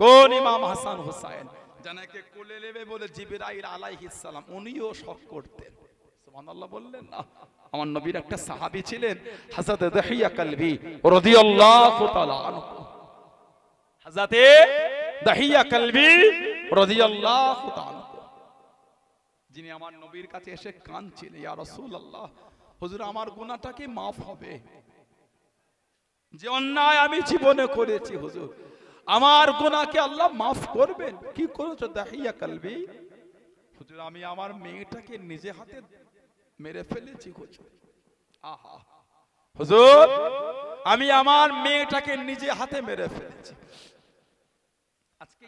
কোন ইমাম হাসান হুসাইন জানাকে কোলে নেবে বলে জিবরাইল আলাইহিস সালাম উনিও শক করতেন। সুবহানাল্লাহ বললেন না। আমার নবীর একটা সাহাবী ছিলেন হযরত দাহিয়া কালবি রাদিয়াল্লাহু তাআলা আনহু। হযরত দাহিয়া কালবি রাদিয়াল্লাহু তাআলা, যিনি আমার নবীর কাছে এসে কাঁদছিলেন, ইয়া রাসূলুল্লাহ, হুজুর আমার গুনাহটা কি maaf হবে? যে অন্যায় আমি জীবনে করেছি হুজুর, আমার গুনাহকে আল্লাহ maaf করবেন? কি করেছো দাহিয়া কালবি? হুজুর আমি আমার মেয়েটাকে নিজে হাতে মেরে ফেলেছি হুজুর। আহা হুজুর, আমি আমার মেয়েটাকে নিজে হাতে মেরে ফেলেছি। আজকে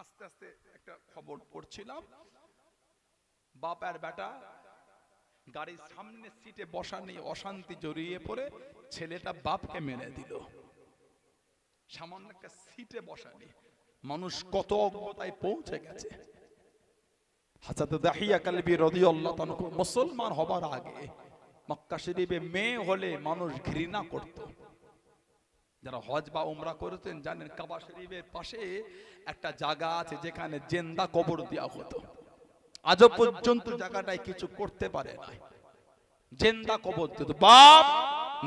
আস্তে আস্তে একটা খবর পড়ছিলাম, বাপ আর বেটা গাড়ির সামনে সিটে বসা নিয়ে অশান্তি জড়িয়ে পড়ে ছেলেটা বাপকে মেরে দিল। সামান্য একটা সিটে বসা নিয়ে মানুষ কত অজ্ঞতায় পৌঁছে গেছে। হযরত দাহিয়া কালবি রাদিয়াল্লাহু তাআলা মুসলমান হবার আগে মক্কা শরীফে মেয়ে হলে মানুষ ঘৃণা করত। যারা হজ বা উমরা করেছেন জানেন, কাবা শরীফের পাশে একটা জায়গা আছে যেখানে জিন্দা কবর দেওয়া হতো। আজও পর্যন্ত জায়গাটায় কিছু করতে পারে না, জিন্দা কবর দিত। বাপ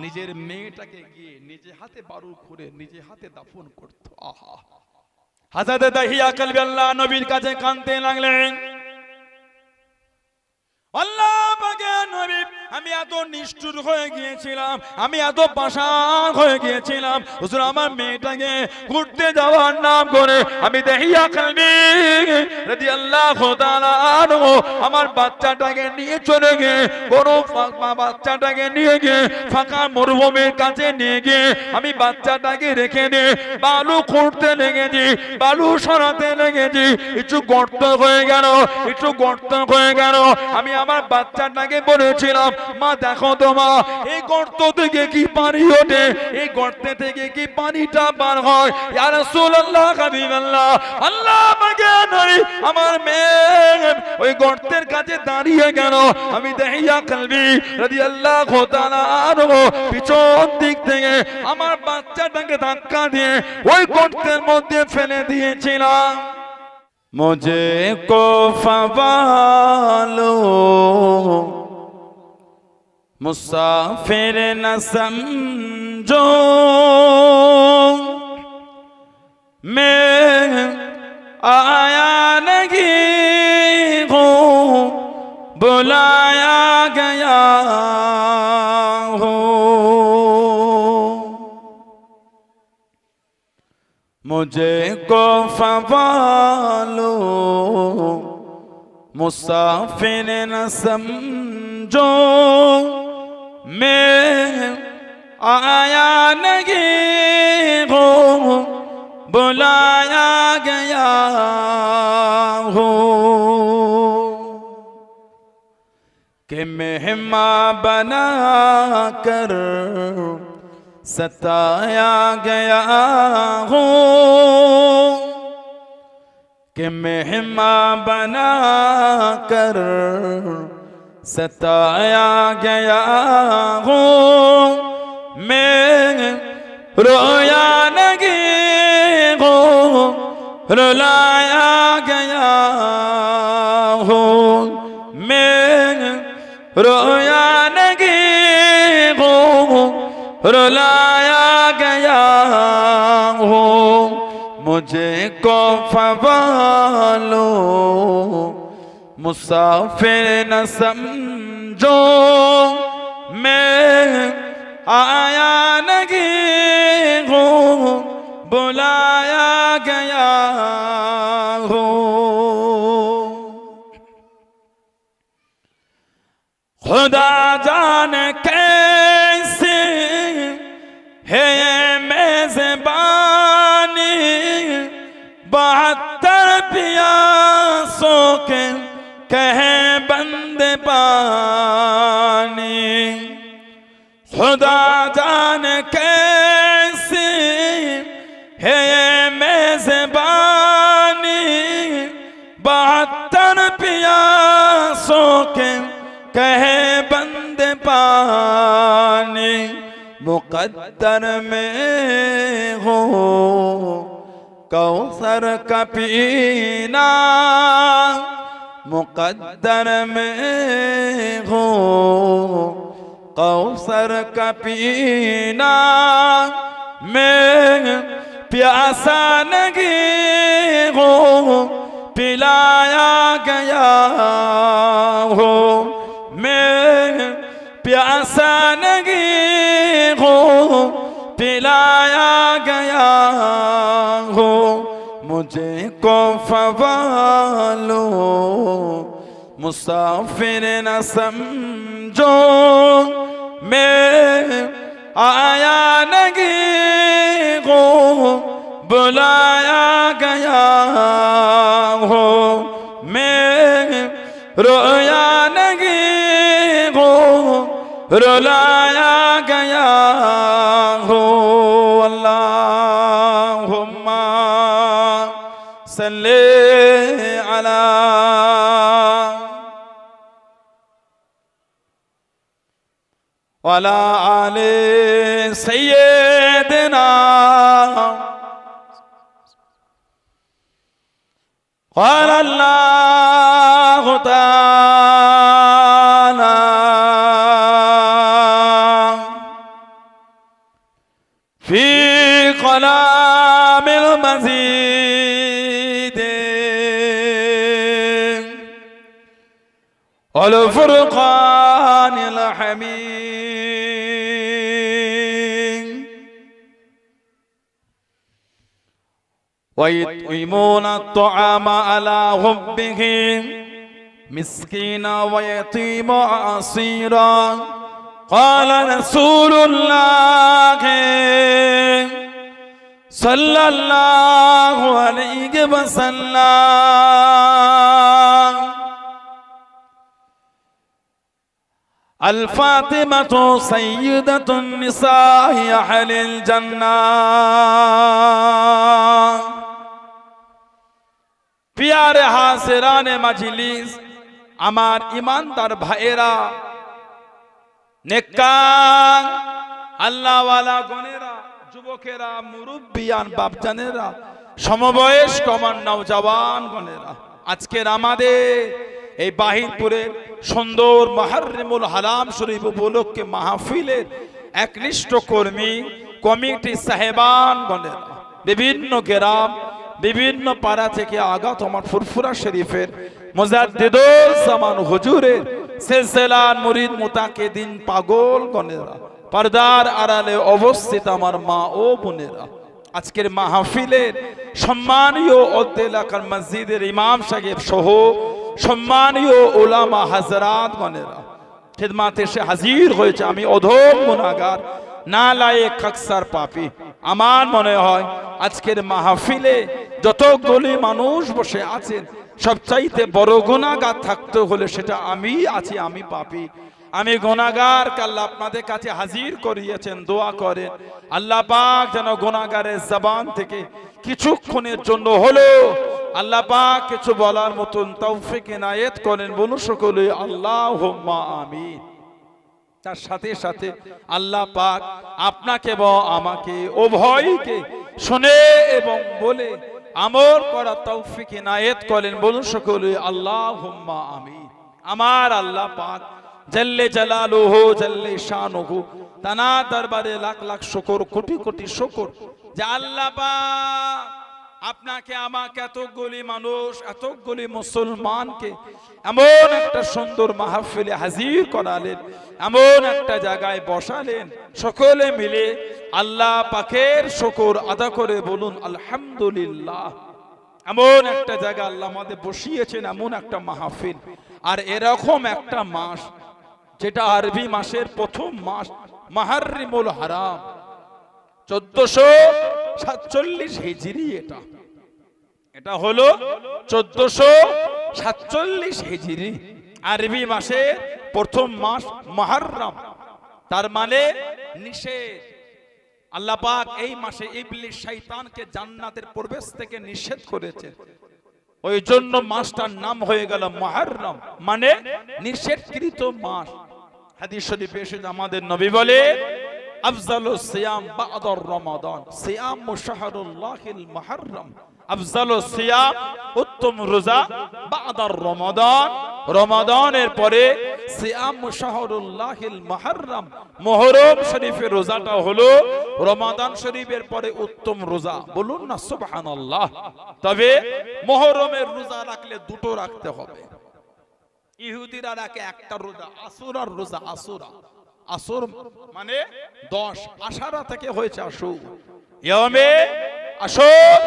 নিজের মেয়েটাকে গিয়ে নিজে হাতে বারু খুঁড়ে নিজে হাতে দাফন করত। আহা, হযরত দাহিয়া কালবি আল্লাহ নবীর কাছে কাঁদতে লাগলেন, আল্লাহ পাকের নবী, আমি এত নিষ্ঠুর হয়ে গিয়েছিলাম, আমি এত পাষাণ হয়ে গিয়েছিলাম হুজুর, আমার মেয়েটাকে ঘুরতে যাওয়ার নাম করে আমি দাহিয়া কালবি রাদিয়াল্লাহু তাআলা আনহু আমার বাচ্চাটাকে নিয়ে চলে গিয়ে বড় বাচ্চাটাকে নিয়ে গিয়ে ফাঁকা মরুভূমির কাছে নিয়ে গিয়ে আমি বাচ্চাটাকে রেখে দিয়ে বালু খুঁড়তে লেগেছি, বালু সরাতে লেগেছি। একটু গর্ত হয়ে গেল, একটু গর্ত হয়ে গেল। আমি আমার বাচ্চাটাকে বলেছিলাম, মা দেখো তো মা, এই গর্ত থেকে কি পানি ওঠে, এই গর্তে থেকে কি পানিটা বার হয়? ইয়া রাসূলুল্লাহ, হাবিবাল্লাহ, আল্লাহ পাকের নবী, আমার মেয়ে ওই গর্তের কাছে দাঁড়িয়ে গেল। আমি দাহিয়া কালবি রাদিয়াল্লাহু তাআলা আনহু পিছন দিক থেকে আমার বাচ্চাটাকে ধাক্কা দিয়ে ওই গর্তের মধ্যে ফেলে দিয়েছিলাম। मुझे को फवालो मुसाफिर न समझो, मैं आया नहीं हूँ, बुलाया गया हूँ। मुझे को फवालो मुसाफिर न समझो, मैं आया नहीं हूँ, बुलाया गया हूँ। कि मेहमान बना कर सताया गया हूँ, कि मेहमान बना कर सताया गया हूँ। मैं रोया नहीं हूँ, रुलाया गया हूँ। मैं रोया नहीं हूँ, रुलाया गया हूँ। मुझे को फवालो मुसाफिर न समझो, मैं आया नहीं हूँ, बुलाया गया हूँ। खुदा जाने कैसे है मेज़बानी, 72 प्यासों के कहे बंदे पानी। खुदा जाने कैसे है मेज़बानी, 72 प्यासों के कहे बंदे पानी। मुक़द्दर में हो कौसर का पीना मुकद्दर में हो, कौसर का पीना मैं प्यासा नहीं हो, पिलाया गया हो। मैं प्यासा नहीं हो, पिलाया गया हो। मुझे को फवालो मुसाफिर न समझो, मैं आया नहीं हो, बुलाया गया हो। मैं रोया नहीं हो, रुलाया गया हो। अल्लाहुम्मा सल्ले अला वाला आले सय्यदना क़ाल अल्लाहु ताला फ़ी क़लामिल मज़ीद वल फ़ुरक़ानिल हमीद वयुत्इमूना अत्तआमा अला हुब्बिही मिस्कीना वयतीमा असीरा क़ाल रसूलुल्लाह सल्लल्लाहु अलैहि वसल्लम अल फातिमतु सय्यदतुन निसाइ अहलिल जन्नह। प्यारे हाज़िराने मजलिस, आमार ईमानदार भाइरा, नेककार আল্লাহ ওয়ালা গণেরা, যুবকেরা, মুরব্বিয়ান বাপজানেরা, সমবয়স্ক আমার নওজওয়ান গণেরা, আজকের আমাদের এই বাহিরপুরের সুন্দর মুহররমুল হারাম শরীফ উপলক্ষে মাহফিলের একনিষ্ঠ কর্মী কমিটি সাহেবান গণেরা, বিভিন্ন গ্রাম বিভিন্ন পাড়া থেকে আগত আমার ফুরফুরা শরীফের মুজাদ্দিদুল জামান হুজুরের সিলসিলার মুরিদ মুতাকিদিন পাগল গণেরা, পর্দার আড়ালে অবস্থিত আমার মা ও বোনেরা, আজকের মাহফিলের সম্মানীয় অত্র এলাকার মসজিদের ইমাম সাহেব সহ সম্মানীয় উলামা হযরত গণেরা খিদমাতে এসে হাজির হয়েছে। আমি অধম গুনাহগার, নালায়েক, খাকসার, পাপী। আমার মনে হয় আজকের মাহফিলে যতগুলি মানুষ বসে আছেন সবচাইতে বড় গুনাহগার থাকতে হলে সেটা আমি আছি, আমি পাপী, আমি গুনাহগার। আল্লাহ আপনাদের কাছে হাজির করিয়েছেন, দোয়া করেন আল্লাহ পাক যেন গুনাহগারের জবান থেকে কিছুক্ষণের জন্য হলো আল্লাহ পাক কিছু বলার মতন তৌফিক ইনায়েত করেন। বলুন সকলে আল্লাহুম্মা আমিন। তার সাথে সাথে আল্লাহ পাক আপনাকে এবং আমাকে উভয়কে শুনে এবং বলে আমল করার তৌফিক ইনায়েত করেন। বলুন সকলে আল্লাহুম্মা আমিন। আমার আল্লাহ পাক জল্লে জালালুহু জল্লে শানুহু, তানা দরবারে লাখ লাখ শুকর, কোটি কোটি শুকর যে আল্লাহ পাক আপনাকে আমাকে এতগুলি মানুষ, এতগুলি মুসলমানকে এমন একটা সুন্দর মাহফিলে হাজির করালেন, এমন একটা জায়গায় বসালেন, সকলে মিলে আল্লাহ পাকের শুকর আদা করে বলুন আলহামদুলিল্লাহ। এমন একটা জায়গা আল্লাহ আমাদের বসিয়েছেন, এমন একটা মাহফিল, আর এরকম একটা মাস যেটা আরবি মাসের প্রথম মাস মুহররমুল হারাম 1447 হিজরি। এটা হলো 1447 হিজরি, আরবি মাসের প্রথম মাস মুহররম। তার মানে নিষেধ, আল্লাহ পাক এই মাসে ইবলিস শয়তানকে জান্নাতের প্রবেশ থেকে নিষেধ করেছে, ওই জন্য মাসটার নাম হয়ে গেল মুহররম, মানে নিষেধকৃত মাস। হাদিস শরীফে এসেছে আমাদের নবী বলে আফজালুস সিয়াম বা'দার রমাদান সিয়ামু শাহরুল্লাহিল মুহাররম। আফজালুস সিয়াম উত্তম রোজা বা'দার রমাদান রমাদানের পরে সিয়ামু শাহরুল্লাহিল মুহাররম মুহররম শরীফের রোজাটা হলো রমাদান শরীফের পরে উত্তম রোজা। বলুন না সুবহানাল্লাহ। তবে মুহররমের রোজা রাখলে দুটো রাখতে হবে। ইহুদিরা রাখে একটা রোজা আশুরার রোজা। আশুরা আসর মানে 10 আশারা থেকে হয়েছে আশুর ইয়ামে আশুর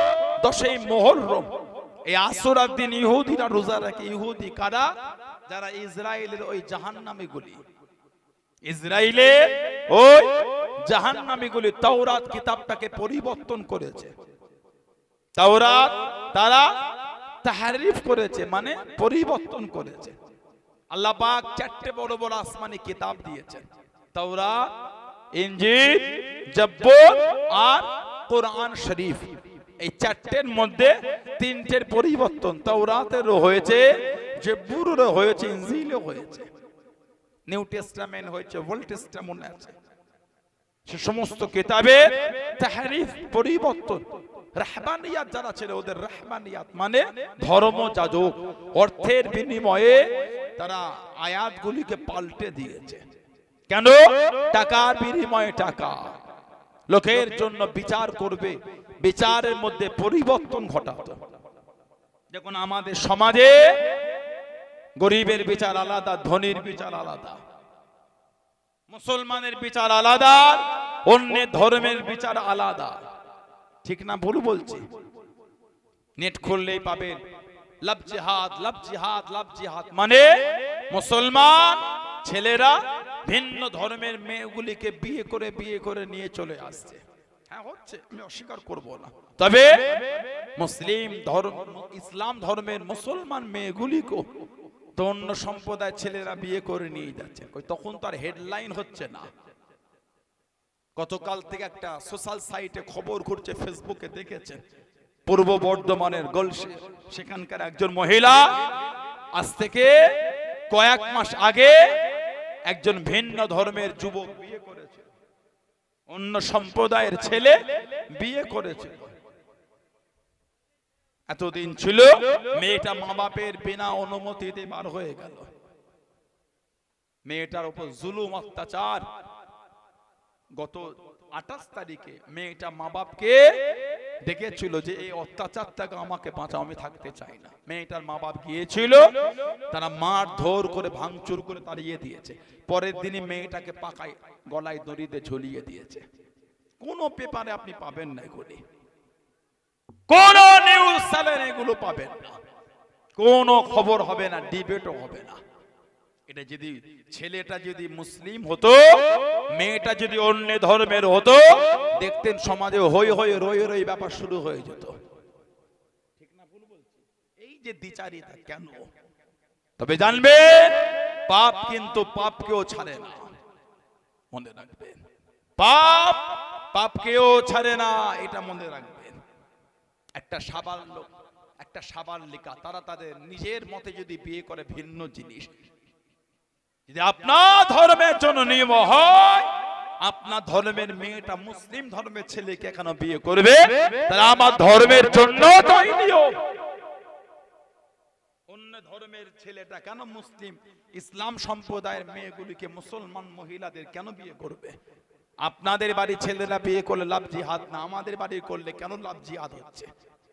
10ই মুহররম। এই আশুরার দিন ইহুদিরা রোজা রাখে। ইহুদি কারা? যারা ইসরায়েলের ওই জাহান্নামী গুলি, ইসরায়েলের ওই জাহান্নামী গুলি তাওরাত কিতাবটাকে পরিবর্তন করেছে। তাওরাত তারা তাহরিফ করেছে, মানে পরিবর্তন করেছে। আল্লাহ পাক 4টে বড় বড় আসমানি কিতাব দিয়েছেন, তাওরাত, ইনজিল, জব্বুর আর কোরআন শরীফ। এই 4টের মধ্যে 3টের পরিবর্তন। তাওরাতেরও হয়েছে, জব্বুরেরও হয়েছে, ইনজিলও হয়েছে, নিউ টেস্টামেন্ট হয়েছে, ওল্ড টেস্টামেন্ট আছে। সে সমস্ত কিতাবের তাহরিফ পরিবর্তন। রাহবানিয়াত যারা ছিল, ওদের রাহবানিয়াত মানে ধর্ম যাজক, অর্থের বিনিময়ে তারা আয়াতগুলিকে পাল্টে দিয়েছে। কেন? টাকার বিনিময়ে টাকা, লোকের জন্য বিচার করবে, বিচারের মধ্যে পরিবর্তন ঘটাতো। দেখুন আমাদের সমাজে গরিবের বিচার আলাদা, ধনীর বিচার আলাদা, মুসলমানের বিচার আলাদা, অন্য ধর্মের বিচার আলাদা। ঠিক না ভুল বলছি? নেট খুললেই পাবেন লাভ জিহাদ, লাভ জিহাদ, লাভ জিহাদ, মানে মুসলমান ছেলেরা ভিন্ন ধর্মের মেয়েগুলিকে বিয়ে করে নিয়ে চলে আসছে। হ্যাঁ হচ্ছে, আমি অস্বীকার করব না। তবে মুসলিম ধর্ম, ইসলাম ধর্মের মুসলমান মেয়েগুলিকে তো অন্য সম্প্রদায় ছেলেরা বিয়ে করে নিয়ে যাচ্ছে। তখন তার হেডলাইন হচ্ছে না। গতকাল থেকে একটা সোশ্যাল সাইটে খবর ঘুরছে, ফেসবুকে দেখেছেন, পূর্ব বর্ধমানের গলসে সেখানকার একজন মহিলা আজ থেকে কয়েক মাস আগে একজন ভিন্ন ধর্মের যুবক বিয়ে করেছে, অন্য সম্প্রদায়ের ছেলে বিয়ে করেছে। এতদিন ছিল মেয়েটা মা বাপের বিনা অনুমতিতে বার হয়ে গেল। মেয়েটার উপর জুলুম অত্যাচার। গত 28 তারিখে মেয়েটা মা বাপকে ডেকেছিল যে এই অত্যাচার থেকে আমাকে বাঁচাও, আমি থাকতে চাই না। মেয়েটার মা বাপ গিয়েছিল, তারা মার ধর করে ভাঙচুর করে তাড়িয়ে দিয়েছে। পরের দিনই মেয়েটাকে পাকায় গলায় দড়িতে ঝুলিয়ে দিয়েছে। কোন পেপারে আপনি পাবেন না এগুলি, কোন নিউজ চ্যানেলে এগুলো পাবেন না, কোন খবর হবে না, ডিবেটও হবে না। এটা যদি ছেলেটা যদি মুসলিম হতো, মেয়েটা যদি অন্য ধর্মের হতো, দেখতেন সমাজে হই হই রই রই ব্যাপার শুরু হয়ে যেত। ঠিক না ভুল বলছি? এই যে দ্বিচারিতা কেন? তবে জানবেন পাপ কিন্তু পাপকেও ছাড়ে না, মনে রাখবেন। পাপ পাপকেও ছাড়ে না, এটা মনে রাখবেন। একটা সাবাল লোক, একটা সাবালিকা, তারা তাদের নিজের মতে যদি বিয়ে করে ভিন্ন জিনিস, যদি আপনার ধর্মের জন্য নিয়ম হয়, আপনার ধর্মের মেয়েটা মুসলিম ধর্মের ছেলেকে কেন বিয়ে করবে? তাহলে আমার ধর্মের জন্য তাই নিয়ম। অন্য ধর্মের ছেলেটা কেন মুসলিম ইসলাম সম্প্রদায়ের মেয়েগুলিকে মুসলমান মহিলাদের কেন বিয়ে করবে? আপনাদের বাড়ির ছেলেরা বিয়ে করলে লাভ জিহাদ না, আমাদের বাড়ি করলে কেন লাভ জিহাদ হচ্ছে?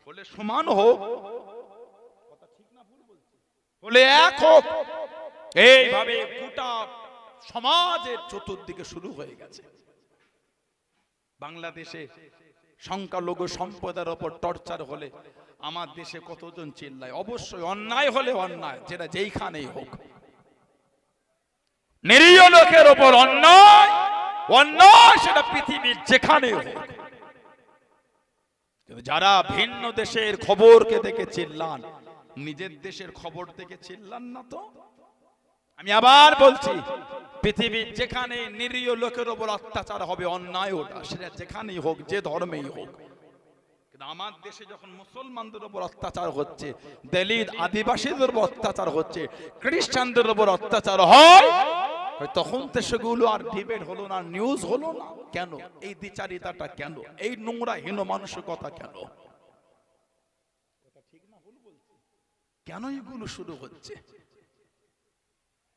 বলে সমান হোক, কথা ঠিক না ভুল বলছি? বলে এক হোক। এইভাবে গোটা সমাজের চতুর্দিকে শুরু হয়ে গেছে। বাংলাদেশে সংখ্যালঘু সম্প্রদায়ের উপর টর্চার হলে আমার দেশে কতজন চিল্লায়? অবশ্যই অন্যায় হলে অন্যায়, যেটা যেইখানেই হোক। নিরীহ লোকের উপর অন্যায়, অন্যায় সেটা পৃথিবীর যেখানেই হোক। যারা ভিন্ন দেশের খবরকে দেখে চিল্লান, নিজের দেশের খবর দেখে চিল্লান না তো। আমি আবার বলছি, পৃথিবীর যেখানে নিরীহ লোকের উপর অত্যাচার হবে, অন্যায় ওটা, সেটা যেখানেই হোক, যে ধর্মেই হোক। কিন্তু আমার দেশে যখন মুসলমানদের উপর অত্যাচার হচ্ছে, দলিত আদিবাসীদের উপর অত্যাচার হচ্ছে, খ্রিস্টানদের উপর অত্যাচার হয়, তখন তো সেগুলো আর ডিবেট হলো না, নিউজ হলো না। কেন এই দ্বিচারিতাটা, কেন এই নোংরা হীন মানসিকতা, কেন কেন এগুলো শুরু হচ্ছে?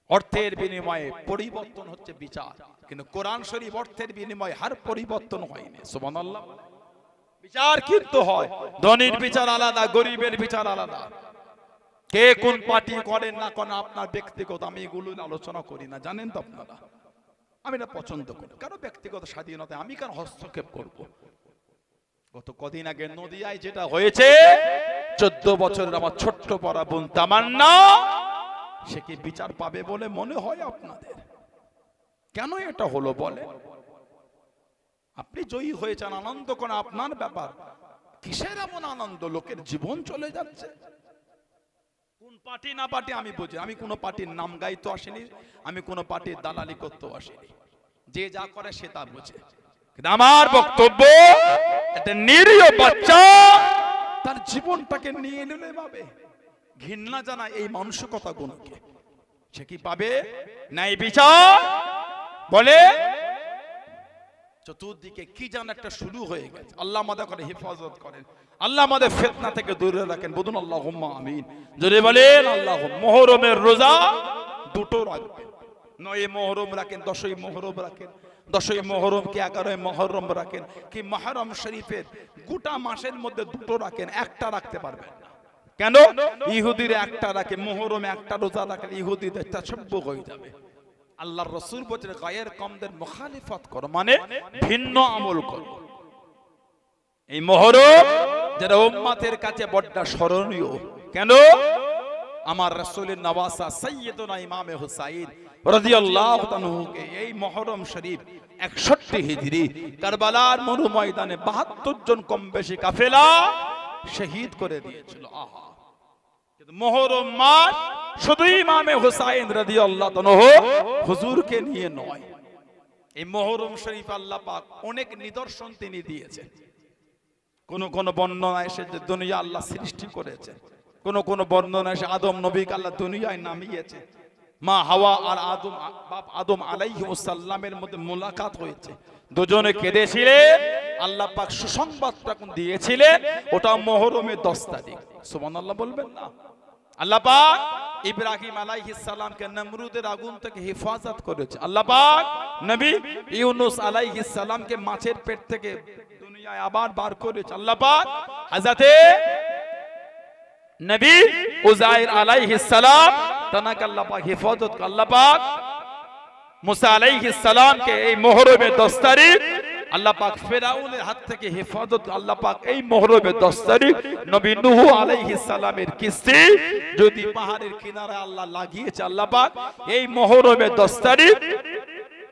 অর্থের বিনিময়ে পরিবর্তন হচ্ছে বিচার, কিন্তু কোরআন শরীফ অর্থের বিনিময়ে হার পরিবর্তন হয়নি। সুবহানাল্লাহ। বিচার কিন্তু হয়, ধনীর বিচার আলাদা, গরিবের বিচার আলাদা। কে কোন পার্টি করেন না করেন আপনার ব্যক্তিগত, আমি এগুলো আলোচনা করি না, জানেন তো আপনারা। আমি না পছন্দ করি কারো ব্যক্তিগত স্বাধীনতায় আমি কেন হস্তক্ষেপ করব? গত কদিন আগে নদিয়ায় যেটা হয়েছে, 14 বছরের আমার ছোট্ট পড়া বোন তামান্না, সে কি বিচার পাবে বলে মনে হয় আপনাদের? কেন এটা হলো বলে? আপনি জয়ী হয়েছেন, আনন্দ কোন আপনার ব্যাপার, কিসের এমন আনন্দ? লোকের জীবন চলে যাচ্ছে। কোন পার্টি না পার্টি আমি বুঝি, আমি কোনো পার্টির নাম গাইতে আসিনি, আমি কোনো পার্টির দালালি করতে আসিনি। যে যা করে সে তা বুঝে। কিন্তু আমার বক্তব্য, একটা নিরীহ বাচ্চা তার জীবনটাকে নিয়ে নিলে পাবে, ঘৃণা জানায় এই মানসিকতা গুণকে, সে কি পাবে? নাই বিচার বলে চতুর্দিকে কি যেন একটা শুরু হয়ে গেছে। আল্লাহ আমাদের করে হেফাজত করেন, আল্লাহ আমাদের ফিতনা থেকে দূরে রাখেন। বলুন আল্লাহুম্মা আমিন। যদি বলেন আল্লাহ। মুহররমের রোজা দুটো রাখবেন, 9 মুহররম রাখেন, 10 মুহররম রাখেন, 10 মুহররম কি 11 মুহররম রাখেন, কি মুহররম শরীফের গোটা মাসের মধ্যে দুটো রাখেন, একটা রাখতে পারবেন না। কেন? ইহুদিরা একটা রাখে, মুহররম একটা রোজা রাখলে ইহুদিদের তাসাব্বু হয়ে যাবে। আল্লাহর রাসূল বলেন গায়ের কমদের মুখালিফত করো, মানে ভিন্ন আমল করো। এই মুহররম যারা উম্মতের কাছে বড় স্মরণীয়, কেন? আমার রাসূলের নওয়াসা সাইয়্যিদুনা ইমামে হুসাইন রাদিয়াল্লাহু তাআলাকে এই মুহররম শরীফ 61 হিজরি কারবালার মরু ময়দানে 72 জন কম বেশি কাফেলা শহীদ করে দিয়েছিল। আহা, কিন্তু মুহররম মাস শুধু ইমামে হুসাইন রাদিয়াল্লাহু তাআলা হুজুরকে নিয়ে নয়। এই মুহররম শরীফ আল্লাহ পাক অনেক নিদর্শন তিনি দিয়েছেন। কোন কোন বর্ণনা এসে যে দুনিয়া আল্লাহ সৃষ্টি করেছে, কোন কোন বর্ণনা এসে আদম নবীকে আল্লাহ দুনিয়ায় নামিয়েছে, মা হাওয়া আর আদম বাপ আদম আলাইহিস সালামের মধ্যে মুলাকাত হয়েছে, দুজনে কেঁদেছিলেন, আল্লাহ পাক সুসংবাদটা দিয়েছিলেন, ওটা মুহররমের 10 তারিখ। সুবহানাল্লাহ বলবেন না? আল্লাহ পাক ইব্রাহিম আলাইহিস সালামকে নমরুদের আগুন থেকে হেফাজত করেছে। আল্লাহ পাক নবী ইউনূস আলাইহিস সালামকে মাছের পেট থেকে দুনিয়ায় আবার বার করেছে। আল্লাহ পাক হযরতে নবী উযাইর আলাইহিস সালাম তানাকে আল্লাহ পাক হেফাজত করে। আল্লাহ পাক মুসা আলাইহিস সালামকে এই মুহররমের 10 তারিখ আল্লাহ পাক ফেরাউনের হাত থেকে হেফাজত। আল্লাহ পাক এই মুহররমের 10 তারিখ নবী নূহ আলাইহিস সালামের কিস্তি যদি পাহাড়ের কিনারে আল্লাহ লাগিয়েছে, আল্লাহ পাক এই মুহররমের 10 তারিখ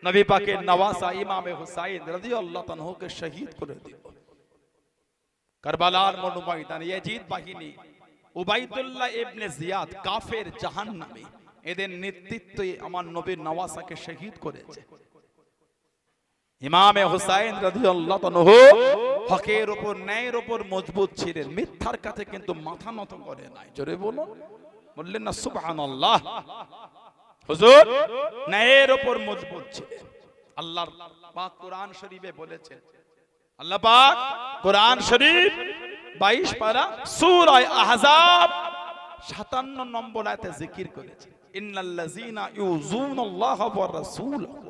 নবী পাকের নওয়াসা ইমামে হুসাইন রাদিয়াল্লাহু তাআলাকে শহীদ করে দিল। কারবালার মরু ময়দানে ইয়াজিদ বাহিনী উবাইদুল্লাহ ইবনে জিয়াদ কাফের জাহান্নামী, এদের নেতৃত্বে আমার নবীর নওয়াসাকে শহীদ করেছে। ইমামে হুসাইন রাদিয়াল্লাহু তাআলা হকের উপর ন্যায়ের উপর মজবুত ছিলেন, মিথ্যার কাছে কিন্তু মাথা নত করে নাই। জোরে বলুন, বললেন না সুবহানাল্লাহ? হুজুর ন্যায়ের উপর মজবুত ছিলেন। আল্লাহ পাক কোরআন শরীফে বলেছেন, আল্লাহ পাক কোরআন শরীফ 22 পারা সূরা আহজাব 57 নম্বর আয়াতে জিকির করেছে, ইন্নাল্লাযীনা ইউযুনাল্লাহা ওয়া রাসূলাহু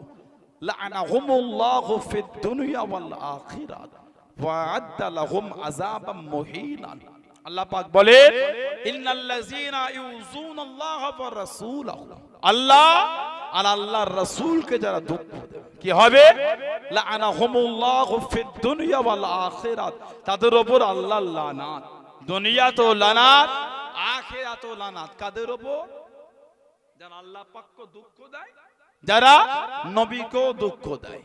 লা'নাহুমুল্লাহু ফিদ দুনিয়া ওয়াল আখিরাত ওয়া আ'আদ্দা লাহুম আযাবাম মুহিনান। আল্লাহ পাক বলেন, ইন্নাল্লাযীনা ইউযুনাল্লাহা ওয়া রাসূলাহু, আল্লাহ আর আল্লাহর রাসূলকে যারা দুঃখ দেবে কি হবে? লা'নাহুমুল্লাহু ফিদ দুনিয়া ওয়াল আখিরাত, তাদের উপর আল্লাহর লানাত, দুনিয়াতেও লানাত, আখিরাতেও লানাত। কাদের উপর? যারা আল্লাহ পাককে দুঃখ দেয়, যারা নবীকেও দুঃখ দেয়।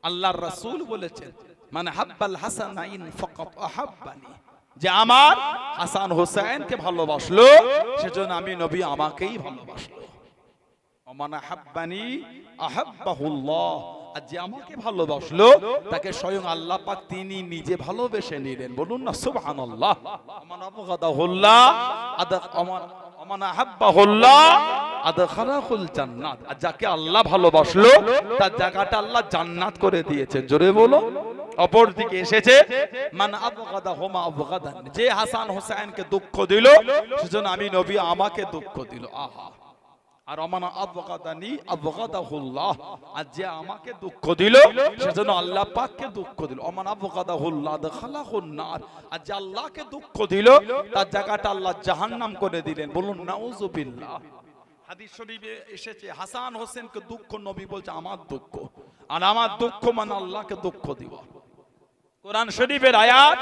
আল্লাহর রাসূল বলেছেন, মানে হাব্বাল হাসানাইন ফাকাত আহাব্বানি, যে আমার হাসান হোসেনকে ভালোবাসলো সেজন্য আমি নবী আমাকেই ভালোবাসলো। ওমান আহাব্বানি আহাব্বাহুল্লাহ, আর যে আমাকে ভালোবাসলো তাকে স্বয়ং আল্লাহ পাক তিনি নিজে ভালোবেসে নিলেন। বলুন না সুবহানাল্লাহ? ওমান আবগাদাহুল্লাহ ওমান আহাব্বাহুল্লাহ আদখালাহুল জান্নাত, আর যাকে আল্লাহ ভালোবাসলো তার জায়গাটা আল্লাহ জান্নাত করে দিয়েছে। জোরে বলো। অপর দিকে এসেছে মান আবগাদাহুমা আবগাদান, যে হাসান হোসেনকে দুঃখ দিল সেজন্য আমি নবী আমাকে দুঃখ দিল। আহা। আর অমান আবগাদানি আবগাদাহুল্লাহ, আর যে আমাকে দুঃখ দিল সেজন্য আল্লাহ পাককে দুঃখ দিল। অমান আবগাদাহুল্লাহ আদখালাহুন নার, আর যে আল্লাহকে দুঃখ দিল তার জায়গাটা আল্লাহ জাহান্নাম করে দিলেন। বলুন নাউযুবিল্লাহ। হাদিস শরীফে এসেছে হাসান হোসেনকে দুঃখ নবী বলছে আমার দুঃখ, আর আমার দুঃখ মানে আল্লাহকে দুঃখ দিবা। কোরআন শরীফের আয়াত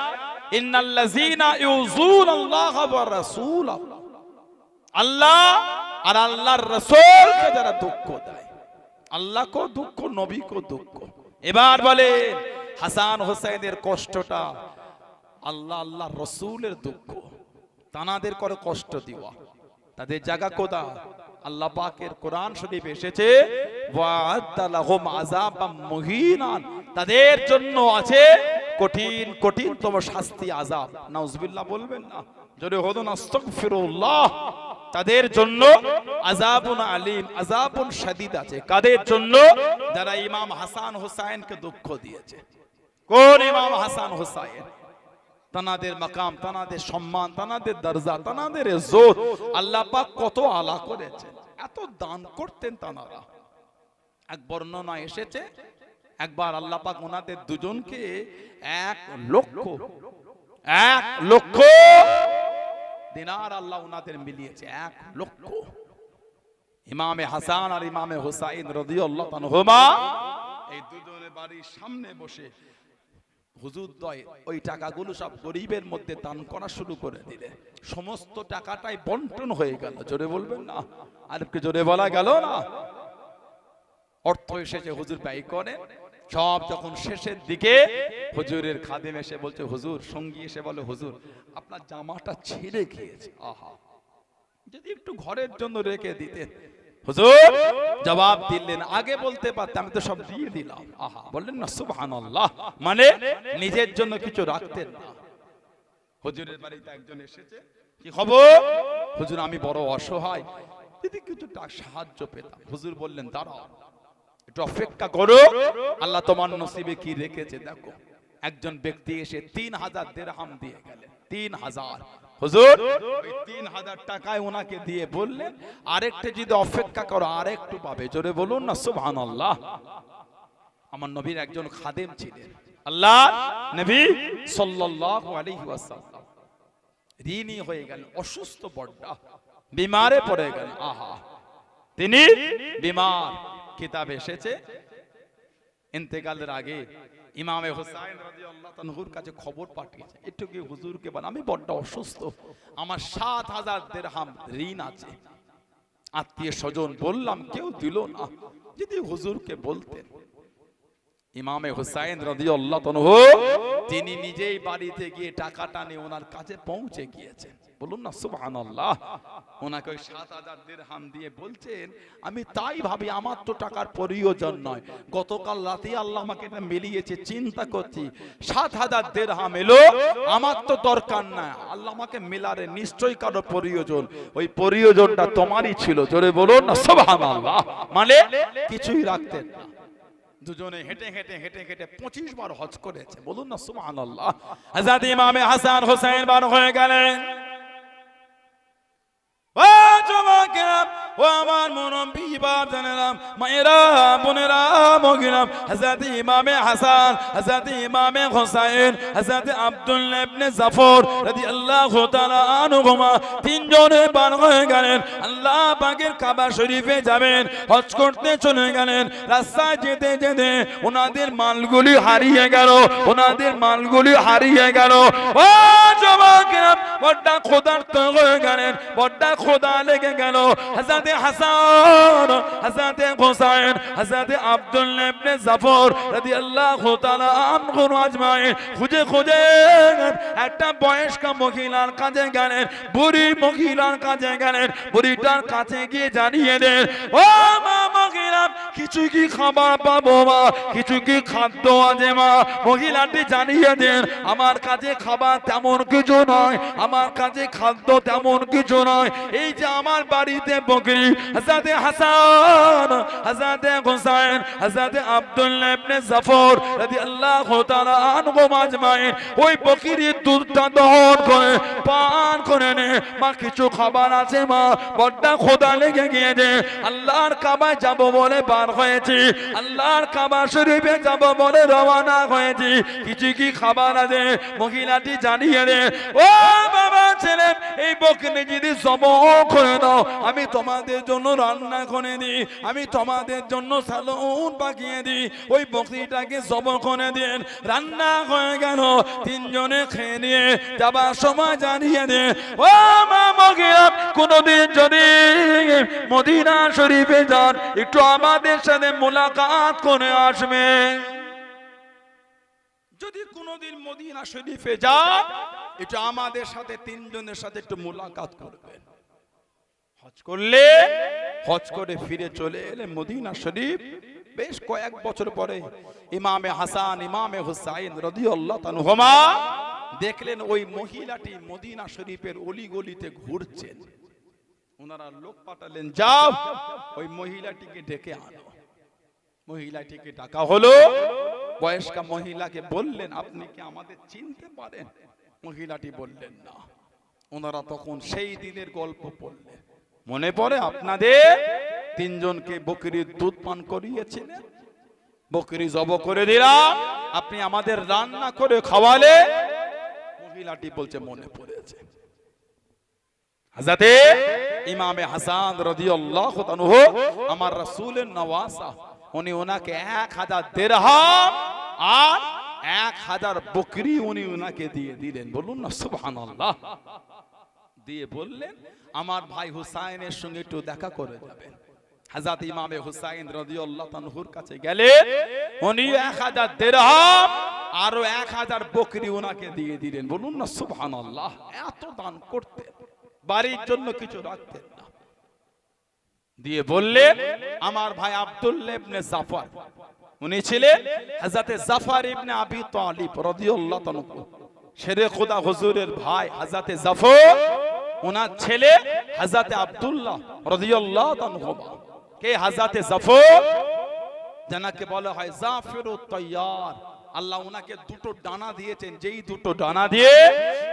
ইন্নাল্লাযীনা ইউযুনাল্লাহা ওয়া রাসূলাহু, আল্লাহ আর আল্লাহর রাসূলকে যারা দুঃখ দেয়, আল্লাহকে দুঃখ নবীকে দুঃখ। এবার বলে হাসান হোসেনের কষ্টটা আল্লাহ আল্লাহর রাসূলের দুঃখ, তানাদের করে কষ্ট দিওয়া, তাদের জায়গা কোথা? আল্লাহ পাকের কোরআন শরীফে এসেছে ওয়া'আদ্দা লাহুম আযাবাম মুহিনান, তাদের জন্য আছে কঠিন কঠিনতম শাস্তি আযাব। নাউযুবিল্লাহ বলবেন না, জোরে বলুন আস্তাগফিরুল্লাহ। তাদের জন্য আযাবুন আলীম, আযাবুন শাদীদ আছে। কাদের জন্য? যারা ইমাম হাসান হোসেনকে দুঃখ দিয়েছে। কোন ইমাম হাসান হোসেন? তানাদের মাকাম, তানাদের সম্মান, তানাদের দরজা, তানাদের ইজ্জত আল্লাহ পাক কত আলা করেছেন, এত দান করতেন তানারা। এক বর্ণনা এসেছে একবার আল্লাহ পাক ওনাদের দুজনকে 1 লক্ষ দিনার আল্লাহ ওনাদের মিলিয়েছে। 1 লক্ষ। ইমামে হাসান আর ইমামে হুসাইন রাদিয়াল্লাহু আনহুমা এই দুজনের বাড়ির সামনে বসে হুজুর দয় ওই টাকাগুলো সব গরিবের মধ্যে দান করা শুরু করে দিলে। সমস্ত টাকাটাই বন্টন হয়ে গেল। জোরে বলবেন না, আর একটু জোরে বলা গেল না। অর্থ এসেছে, হুজুর ব্যয় করেন। সব যখন শেষের দিকে হুজুরের খাদেম এসে বলছে, হুজুর সঙ্গী এসে বলে, হুজুর আপনার জামাটা ছিঁড়ে গিয়েছে, আহা যদি একটু ঘরের জন্য রেখে দিতেন। হুজুর জবাব দিলেন, আগে বলতে পারতেন, আমি তো সব দিয়ে দিলাম। আহা, বললেন না সুবহানাল্লাহ, মানে নিজের জন্য কিছু রাখতেন না। হুজুরের বাড়িতে একজন এসেছে, কি খবর? হুজুর আমি বড় অসহায়, যদি কিছু সাহায্য পেতাম। হুজুর বললেন, দাঁড়াও একটু অপেক্ষা করো, আল্লাহ তোমার নসিবে কি রেখেছে দেখো। একজন ব্যক্তি এসে 3000 দিরহাম দিয়ে গেলেন। 3000। হুজুর ওই 3000 টাকায় ওনাকে দিয়ে বললেন, আরেকটু যদি অপেক্ষা করো আরেকটু পাবে। জোরে বলুন না সুবহানাল্লাহ। আমার নবীর একজন খাদেম ছিলেন, আল্লাহ নবী সাল্লাল্লাহু আলাইহি ওয়াসাল্লাম ঋণী হয়ে গেলেন, অসুস্থ বড়া বিমারে পড়ে গেলেন। আহা, তিনি বিমার। কিতাবে এসেছে ইন্তেকালের আগে ইমামে হুসাইন রাদিয়াল্লাহু আনহুর কাছে খবর পাঠিয়েছে, একটু কি হুজুরকে বল, আমি বড় অসুস্থ, আমার 7000 দিরহাম ঋণ আছে। আত্মীয় স্বজন বললাম, কেউ দিল না, যদি হুজুরকে বলতেন। ইমামে হুসাইন রাদিয়াল্লাহু আনহু তিনি নিজেই বাড়িতে গিয়ে টাকাটা নিয়ে ওনার কাছে পৌঁছে গিয়েছেন। বলুন না সুবহানাল্লাহ। ওনাকে ওই 7000 দিরহাম দিয়ে বলছেন, আমি তাই ভাবি আমার তো টাকার প্রয়োজন নয়, গতকাল রাতে আল্লাহ আমাকে এটা মিলিয়েছে, চিন্তা করছি 7000 দিরহাম এলো, আমার তো দরকার না, আল্লাহ আমাকে মিলারে, নিশ্চয়ই কারো প্রয়োজন, ওই প্রয়োজনটা তোমারই ছিল। জোরে বলুন না সুবহানাল্লাহ। মানে কিছুই রাখতেন না। দুজনে হেঁটে হেঁটে হেঁটে হেঁটে 25 বার হজ করেছে। বলুন না সুবহানাল্লাহ। হযরত ইমামে হাসান হোসেন বার হয়ে গেলেন। ও যুবকেরা, ও আমার মুরব্বি বাপজানেরা, মায়েরা, বোনেরা, মহিলারা, হযরত ইমামে হাসান, হযরত ইমামে হোসেন, হযরত আব্দুল্লাহ ইবনে জাফর রাদিয়াল্লাহু তাআলা আনহুমা তিনজনে বার হয়ে গেলেন। আল্লাহ পাকের কাবা শরীফে যাবেন, হজ করতে চলে গেলেন। রাস্তায় যেতে যেতে ওনাদের মালগুলি হারিয়ে গেল, ওনাদের মালগুলি হারিয়ে গেল। ও যুবকেরা, বড় ক্ষুধার্ত হয়ে গেলেন, বড় ক্ষুধা লেগে গেল। হযরত হাসান, হযরত হোসেন, হযরত আব্দুল্লাহ ইবনে জাফর রাদিয়াল্লাহু তাআলা আনহুম আজমাইন খুঁজে খুঁজে একটা বয়স্ক মহিলার কাছে গেলেন, বুড়ি মহিলার কাছে গেলেন। বুড়িটার কাছে গিয়ে জানিয়ে দেন, ও মা মহিলা, কি কিছু কি খাবার পাবো মা, কিছু কি খাদ্য আছে মা? মহিলাটি জানিয়ে দেন আমার কাছে খাবার তেমন কিছু নয়, আমার কাছে খাদ্য তেমন কিছু নয়। এই যে আমার বাড়িতে বকরি হযরত হাসান, হযরত হুসাইন, হযরত আব্দুল্লাহ ইবনে জাফর রাদিয়াল্লাহু তাআলা আনহু আজমাইন ওই বকরির দুধটা দহন করে পান করে নে মা। কিছু খাবার আছে মা, বড্ড ক্ষুধা লেগে গিয়েছে, আল্লাহর কাবায় যাব বলে বার হয়েছি, আল্লাহর কাবা শরীফে যাব বলে রওনা হয়েছি, কিছু কি খাবার আছে? মহিলাটি জানিয়ে দে ও বাবা ছেলে এই বকরি যদি জবাহ করে দাও আমি তোমাদের জন্য রান্না করে দিই, আমি তোমাদের জন্য সালুন পাকিয়ে দিই। ওই বকরিটাকে জবাহ করে দেন, রান্না হয়ে গেল, তিনজনে খেয়ে নিয়ে যাবার সময় জানিয়ে দে ও মা মহিলা কোনদিন যদি মদিনা শরীফে যান একটু আমাদের সাথে মোলাকাত করে আসবে। যদি কোনদিন মদিনা শরীফে যান একটু আমাদের সাথে তিনজনের সাথে একটু মোলাকাত করবেন। হজ করলে হজ করে ফিরে চলে এলে মদিনা শরীফ বেশ কয়েক বছর পরে ইমামে হাসান ইমামে হুসাইন রাদিয়াল্লাহু তাআলা দেখলেন ওই মহিলাটি মদিনা শরীফের অলিগলিতে ঘুরছেন। ওনারা লোক পাঠালেন যাও ওই মহিলাটিকে ডেকে আনো। মহিলাটিকে ডাকা হলো, বয়স্কা মহিলাকে বললেন আপনি কি আমাদের চিনতে পারেন? মহিলাটি বললেন না। ওনারা তখন সেই দিনের গল্প বললেন, মনে পড়ে আপনাদের তিনজনকে বকরির দুধ পান করিয়েছিলেন, বকরি জবাহ করে দিলাম, আপনি আমাদের রান্না করে খাওয়ালে। মহিলাটি বলছে মনে পড়েছে। হযরতে ইমামে হাসান রাদিয়াল্লাহু তাআলা আমার রাসূলের নওয়াসা, উনি ওনাকে 1000 দিরহাম আর 1000 বকরি উনি ওনাকে দিয়ে দিলেন। বলুন না সুবহানাল্লাহ। দিয়ে বললেন আমার ভাই হুসাইনের সঙ্গে একটু দেখা করে যাবেন। হযরত ইমামে হুসাইন রাদিয়াল্লাহু তাআলার কাছে গেলে উনি 1000 দিরহাম আর 1000 বকরি ওনাকে দিয়ে দিলেন। বলুন না সুবহানাল্লাহ। এত দান করতেন, বাড়ির জন্য কিছু রাখতেন না। দিয়ে বললেন আমার ভাই আব্দুল্লাহ ইবনে জাফর, উনি ছিলেন হযরত জাফর ইবনে আবি তালিব রাদিয়াল্লাহু তাআলা, শেরে খোদা হুজুরের ভাই হযরত জাফর, ওনার ছেলে হযরত আব্দুল্লাহ রাদিয়াল্লাহু তাআলা। কে হযরত জাফর? যাকে বলা হয় জাফরুত তাইয়ার। আল্লাহ ওনাকে দুটো ডানা দিয়েছেন, যেই দুটো ডানা দিয়ে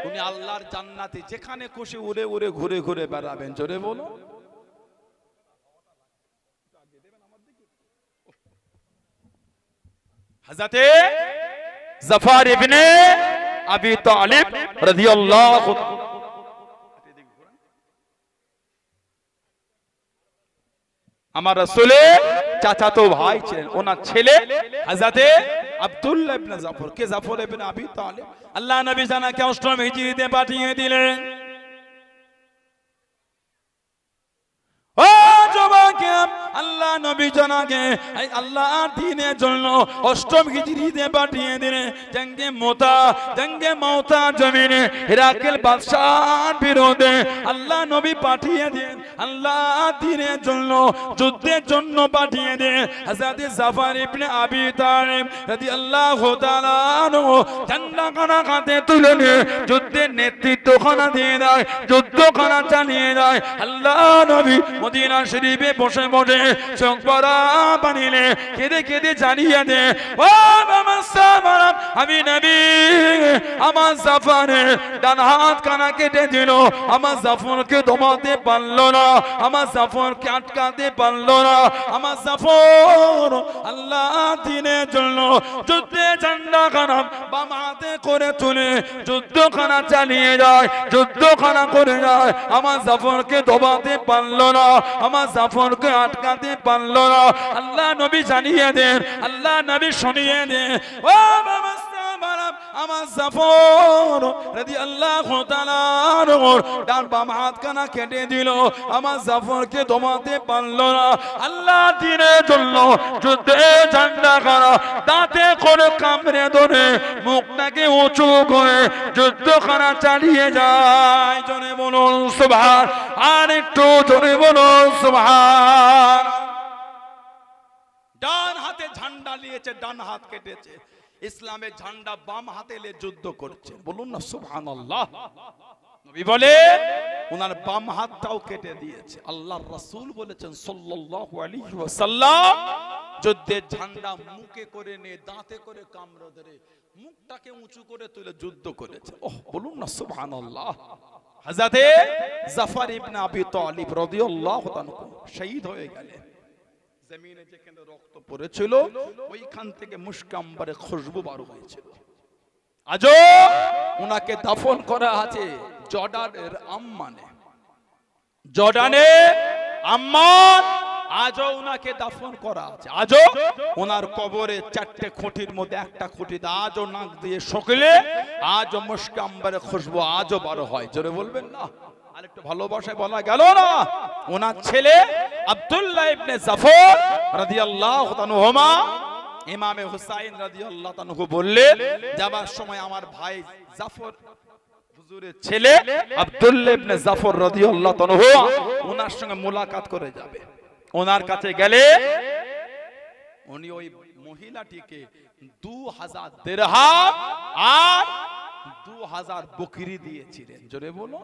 উনি আল্লাহর জান্নাতে যেখানে খুশি উড়ে উড়ে ঘুরে ঘুরে বেড়াবেন। জোরে বলো। হযরত জাফর ইবনে আবি তালিব রাদিয়াল্লাহু তাআলা আমার রাসূলের চাচাতো ভাই ছিলেন, ওনার ছেলে হযরত আব্দুল্লাহ ইবনে জাফর। কে জাফর ইবনে আবি তালিব? আল্লাহ নবী জানাকে অষ্টম হিজরিতে পাঠিয়ে দিলেন। ও জবাকে আল্লাহ নবী জানাকে আল্লাহর দ্বীনের জন্য অষ্টম হিজরিতে পাঠিয়ে দিলেন। জঙ্গে মওতা জমিনে হিরাকেল বাদশাহর বিরুদ্ধে আল্লাহ নবী পাঠিয়ে দেন। আল্লাহর দ্বীনের জন্য যুদ্ধের জন্য পাঠিয়ে দেন। হযরত জাফর ইবনে আবি তালিব রাদিয়াল্লাহু তাআলা আনহু ঝান্ডাখানা হাতে তুলে নিয়ে যুদ্ধের নেতৃত্বখানা দিয়ে দেয়, যুদ্ধখানা চালিয়ে দেয়। আল্লাহ নবী মদিনা শরীফে বসে বসে চোখ পড়া বানিয়ে কেঁদে কেঁদে জানিয়ে দে ও বাবা সামারাম, আমি নবী আমার জাফরের ডান হাত কানা কেটে দিল, আমার জাফরকে দমাতে পারলো না, আমার জাফরকে আটকাতে পারলো না। আমার জাফর আল্লাহ দ্বীনের জন্য যুদ্ধে ঝান্ডাখানা বাম হাতে করে তুলে যুদ্ধখানা চালিয়ে যায়, যুদ্ধখানা করে যায়। আমার জাফরকে দমাতে পারলো না, আমার জাফরকে আটকাতে পারলো না। আল্লাহ নবী জানিয়ে দেন, আল্লাহ নবী শুনিয়ে দেন ও বাবা সামারাম, আমার জাফর রাদিয়াল্লাহু তাআলা ডান বাম হাত কানা কেটে দিল, আমার জাফরকে দমাতে পারলো না। আল্লাহ দ্বীনের জন্য যুদ্ধে ঝান্ডা খানা দাঁতে করে কামড়ে ধরে মুখটাকে উঁচু করে যুদ্ধখানা চালিয়ে যায়। জোরে বলুন সুবহান, আর একটু জোরে বলুন সুবহান। চালিয়েছে, ডান হাত কেটেছে। ইসলামের ঝান্ডা বাম হাতে নিয়ে যুদ্ধ করছে, বলুন না সুবহানাল্লাহ। নবী বলে ওনার বাম হাতটাও কেটে দিয়েছে। আল্লাহর রাসূল বলেছেন সাল্লাল্লাহু আলাইহি ওয়াসাল্লাম, যুদ্ধের ঝান্ডা মুখে করে নিয়ে দাঁতে করে কামড়ে ধরে মুখটাকে উঁচু করে তুলে যুদ্ধ করেছে। ওহ, বলুন না সুবহানাল্লাহ। হযরতে জাফর ইবনে আবি তালিব রাদিয়াল্লাহু তাআলা শহীদ হয়ে গেলেন। জমিনে যেখানে রক্ত পড়েছিল ওইখান থেকে মুশক আম্বরে খুশবু বার হয়েছিল। আজও উনাকে দাফন করা আছে জর্ডানের আম্মানে। জর্ডানে আম্মান, আজও উনাকে দাফন করা আছে। আজও ওনার কবরে 4টে খুঁটির মধ্যে একটা খুঁটিতে আজও নাক দিয়ে শুকলে আজও মুশক আম্বরে খুশবু আজও বার হয়। জোরে বলবেন না? আর একটু ভালোবাসায় বলা গেল না, ওনার ছেলে আব্দুল্লাহ ইবনে জাফর রাদিয়াল্লাহু তাআলা ইমামে হুসাইন রাদিয়াল্লাহু তাআলা বললেন, যাবার সময় আমার ভাই জাফর হুজুরের ছেলে আব্দুল্লাহ ইবনে জাফর রাদিয়াল্লাহু তাআলা ওনার সঙ্গে মুলাকাত করে যাবে। ওনার কাছে গেলে উনি ওই মহিলাটিকে 2000 দিরহাম আর 2000 বকরি দিয়েছিলেন। জোরে বলো।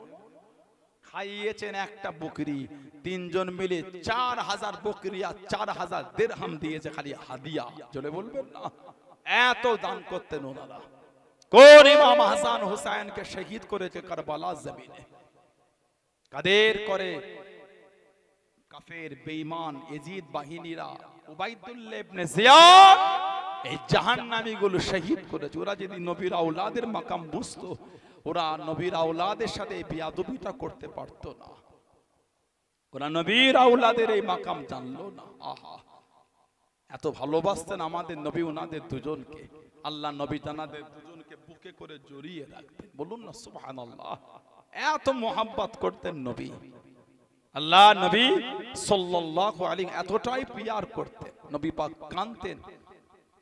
খাইয়েছেন একটা বকরি, তিনজন মিলে 4000 বকরি আর 4000 দিরহাম দিয়েছে খালি হাদিয়া। জোরে বলবেন না? এত দান করতেন ওনারা। কোন ইমাম হাসান হুসাইনকে শহীদ করেছে কারবালা জমিনে? কাদের করে? কাফের বেঈমান এজিদ বাহিনীরা উবাইদুল্লাহ ইবনে জিয়াদ এই জাহান্নামীগুলো শহীদ করেছে। ওরা যদি নবীর আওলাদের মাকাম বুঝতো, ওরা নবীর আওলাদের সাথে বেয়াদবিটা করতে পারতো না। ওরা নবীর আওলাদের এই মাকাম জানলো না। আহা, এত ভালোবাসতেন আমাদের নবী ওনাদের দুজনকে। আল্লাহ নবী জানাদের দুজনকে বুকে করে জড়িয়ে রাখতেন। বলুন না সুবহানাল্লাহ। এত মোহাব্বত করতেন নবী। আল্লাহ নবী সাল্লাল্লাহু আলাইহি এতটাই প্রিয়ার করতেন। নবী পাক কাঁদতেন।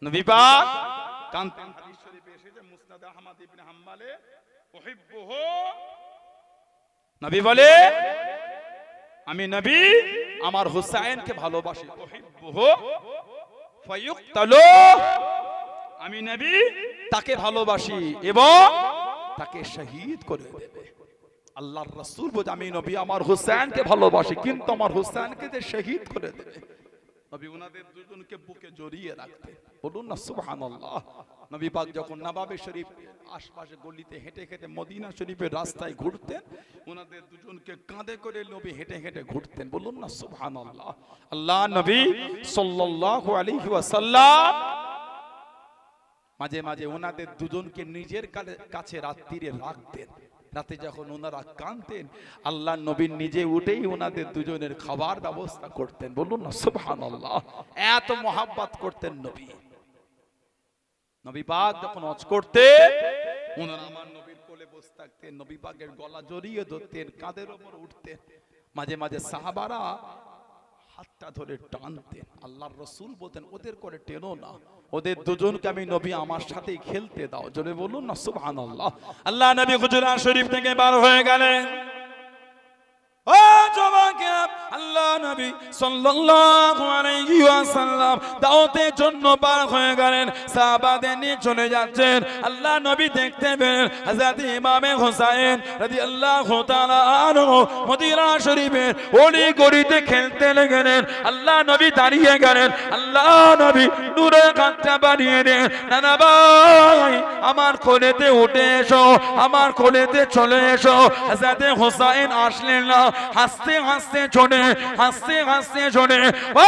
নবী পাক কাঁদতেন। হাদিস শরীফে এসেছে মুসনাদ আহমদ ইবনে হাম্বলে, উহিব্বুহু, নবী বলে আমি নবী আমার হুসাইনকে ভালোবাসি। উহিব্বুহু ফায়ুক্তালু, আমি নবী তাকে ভালোবাসি এবং তাকে শহীদ করে দেবে। আল্লাহর রাসূল বলে আমি নবী আমার হুসাইনকে ভালোবাসি, কিন্তু আমার হুসাইনকে যে শহীদ করে দেবে। নবী ওনাদের দুজনকে বুকে জড়িয়ে রাখতেন। বলুন না সুবহানাল্লাহ। নবী পাক যখন নবাবে শরীফ আশপাশে গলিতে হেঁটে হেঁটে মদিনা শরীফের রাস্তায় ঘুরতেন, ওনাদের দুজনকে কাঁধে করে নবী হেঁটে হেঁটে ঘুরতেন। বলুন না সুবহানাল্লাহ। আল্লাহ নবী সাল্লাল্লাহু আলাইহি ওয়াসাল্লাম মাঝে মাঝে ওনাদের দুজনকে নিজের কাছে রাত্রিরে রাখতেন। রাতে যখন ওনারা কাঁদতেন, আল্লাহ নবী নিজে উঠেই ওনাদের দুজনের খাবার ব্যবস্থা করতেন। বলুন না সুবহানাল্লাহ। এত মোহাব্বত করতেন নবী। নবী পাক যখন হজ করতে ওনারা আমার নবীর কোলে বসে থাকতেন। নবী পাকের গলা জড়িয়ে ধরতেন, কাঁধের ওপর উঠতেন। মাঝে মাঝে সাহাবারা হাতটা ধরে টানতেন। আল্লাহর রাসূল বলতেন ওদের করে টেনো না, ওদের দুজনকে আমি নবী আমার সাথেই খেলতে দাও। জোরে বলুন না সুবহানাল্লাহ। আল্লাহ নবী হুজুরাত শরীফ থেকে বার হয়ে গেলেন। ও জওয়ানকে আল্লাহ নবী সাল্লাল্লাহু আলাইহি ওয়াসাল্লাম দাওয়াতের জন্য বার হয়ে গেলেন। সাহাবাদের নিয়ে চলে যাচ্ছেন। আল্লাহ নবী দেখতে পেলেন হযরত ইমামে হুসাইন রাদিয়াল্লাহু তাআলা আনহু মদিনা শরীফের ওলি গলিতে খেলতে লাগলেন। আল্লাহ নবী দাঁড়িয়ে গেলেন। আল্লাহ নবী নূরের কাঁধটা বাড়িয়ে দেন, নানা ভাই আমার কোলেতে উঠে এসো, আমার কোলেতে চলে এসো। হযরত হুসাইন আসলেন না, হাসতে হাসতে চলে, হাসতে হাসতে চলে। ও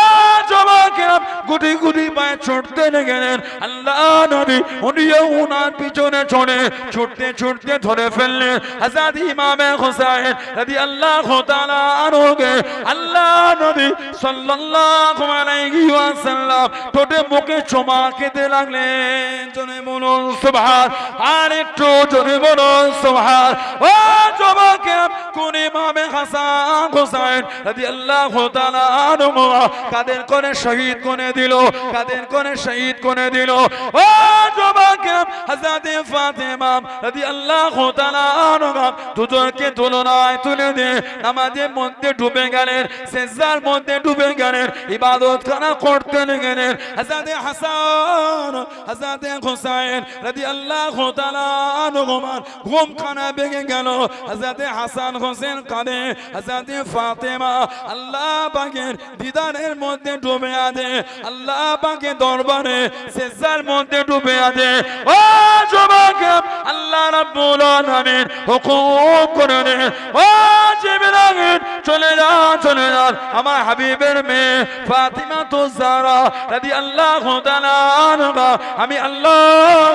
জওয়ানরা গুটি গুটি পায়ে ছুটতে গেলেন। আল্লাহ নবী উনিও ওনার পিছনে চলে ছুটতে ছুটতে ধরে ফেললেন হযরত ইমামে হুসাইন রাদিয়াল্লাহু তাআলা আনহুকে। আল্লাহ নবী সাল্লাল্লাহু আলাইহি ওয়াসাল্লাম ঠোঁটে মুখে চুমা খেতে লাগলেন। জোরে বলুন সুবহান। আর একটু জোরে বলুন সুবহান। ও জওয়ানরা কোন ইমামে হাসান হুসাইন রাদিয়াল্লাহু তাআলা আনহুমা কাদের করে শহীদ করে দিল, কাদের করে শহীদ করে দিল। ও যুবক হযরত ফাতেমা রাদিয়াল্লাহু তাআলা আনহা দুজনকে তুলনায় তুলে দিয়ে নামাজের মধ্যে ডুবে গেলেন, সিজদার মধ্যে ডুবে গেলেন, ইবাদত খানা করতে গেলেন। হযরত হাসান হযরত হুসাইন রাদিয়াল্লাহু তাআলা আনহুমা ঘুমখানা ভেঙে গেল। হযরত হাসান হোসেন কাঁদে, হযরত ফাতেমা আল্লাহ পাকের দিদারের মধ্যে ডুবে আছে, আল্লাহ পাকের দরবারে সিজদার মধ্যে ডুবে আছে। ও যুবক আল্লাহ রাব্বুল আলামিন হুকুম করে দেন, ও জিবরাইল চলে যান, চলে যান আমার হাবিবের মেয়ে ফাতিমা তুজ জাহরা রাদিয়াল্লাহু তাআলা আনহা। আমি আল্লাহ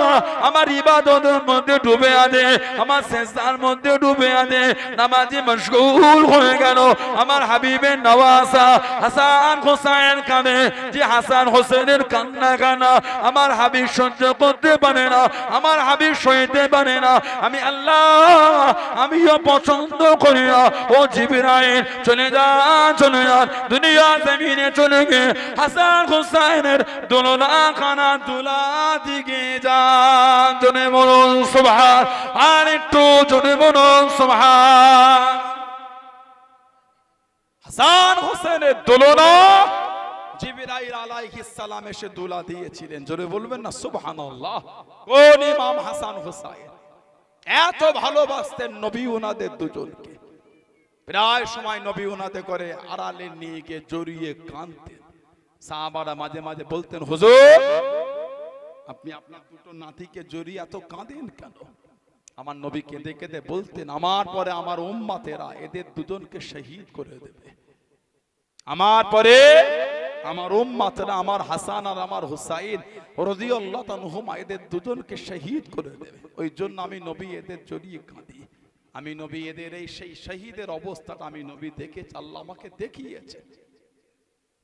আমার ইবাদতের মধ্যে ডুবে আছে, আমার সিজদার মধ্যে ডুবে আছে, নামাজে মশগুল হয়ে গেল। আমার হাবিবের নওয়াজা হাসান হোসেন কাঁদে, যে হাসান হোসেনের কান্না কান্না আমার হাবিব সহ্য করতে পারে না, আমার হাবিব সইতে পারে না। আমি আল্লাহ আমিও পছন্দ করি না। ও জিবরাইল চলে যান, চলে যান দুনিয়া জমিনে চলে গিয়ে হাসান হোসেনের দোলনা খানা দুলা দিকে যান। জনে বলুন সুবহান, আর একটু জনে বলুন সুবহান। হাসান হোসেনের দোলনা জিবরাইল আলাইহিস সালাম এসে দুলা দিয়েছিলেন। জোরে বলবেন না সুবহানাল্লাহ। কোন ইমাম হাসান হোসেন এত ভালোবাসতেন নবী ওনাদের দুজনকে, প্রায় সময় নবী ওনাদের করে আড়ালে নিয়ে গিয়ে জড়িয়ে কাঁদতেন। সাহাবারা মাঝে মাঝে বলতেন, হুজুর আপনি আপনার দুটো নাতিকে জড়িয়ে এত কাঁদেন কেন? আমার নবী কেঁদে কেঁদে বলতেন, আমার পরে আমার উম্মতেরা এদের দুজনকে শহীদ করে দেবে, আমার পরে আমার উম্মতেরা আমার হাসান আর আমার হুসাইন রাদিয়াল্লাহু তাআলা এদের দুজনকে শহীদ করে দেবে। ওই জন্য আমি নবী এদের জড়িয়ে কাঁদি। আমি নবী এদের এই সেই শহীদের অবস্থাটা আমি নবী দেখেছি, আল্লাহ আমাকে দেখিয়েছে।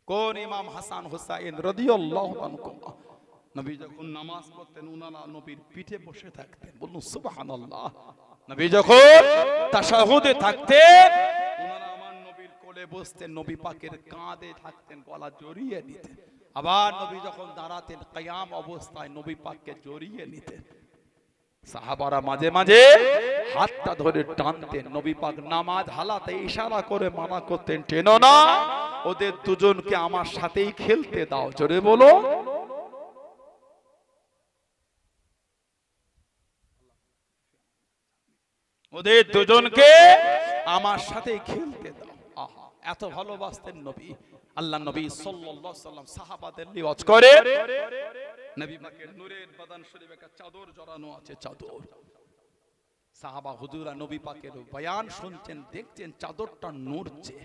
কোন ইমাম হাসান হুসাইন রাদিয়াল্লাহু তাআলা নবী যখন নামাজ পড়তেন উনারা নবীর পিঠে বসে থাকতেন। বলুন সুবহানাল্লাহ। নবী যখন তাশাহুদে থাকতেন উনারা আমার নবীর কোলে বসতেন, নবী পাকের কাঁধে থাকতেন, গলা জড়িয়ে নিতেন। আবার নবী যখন দাঁড়াতেন কিয়াম অবস্থায় নবী পাককে জড়িয়ে নিতেন। সাহাবারা মাঝে মাঝে হাতটা ধরে টানতেন, নবী পাক নামাজ হালাতে ইশারা করে মানা করতেন, টেনো না, ওদের দুজনকে আমার সাথেই খেলতে দাও। জোরে বলো। ওদের দুজনকে আমার সাথে খেলতে দাও। আহা, এত ভালোবাসতেন নবী। আল্লাহ নবী সাল্লাল্লাহু আলাইহি ওয়াসাল্লাম সাহাবাদের লিওয়াজ করে, নবী পাকের নূরের বাদান শরীফে একটা চাদর জড়ানো আছে, চাদর। সাহাবা হুজুরা নবী পাকের বয়ান শুনছেন, দেখছেন চাদরটা নড়ছে।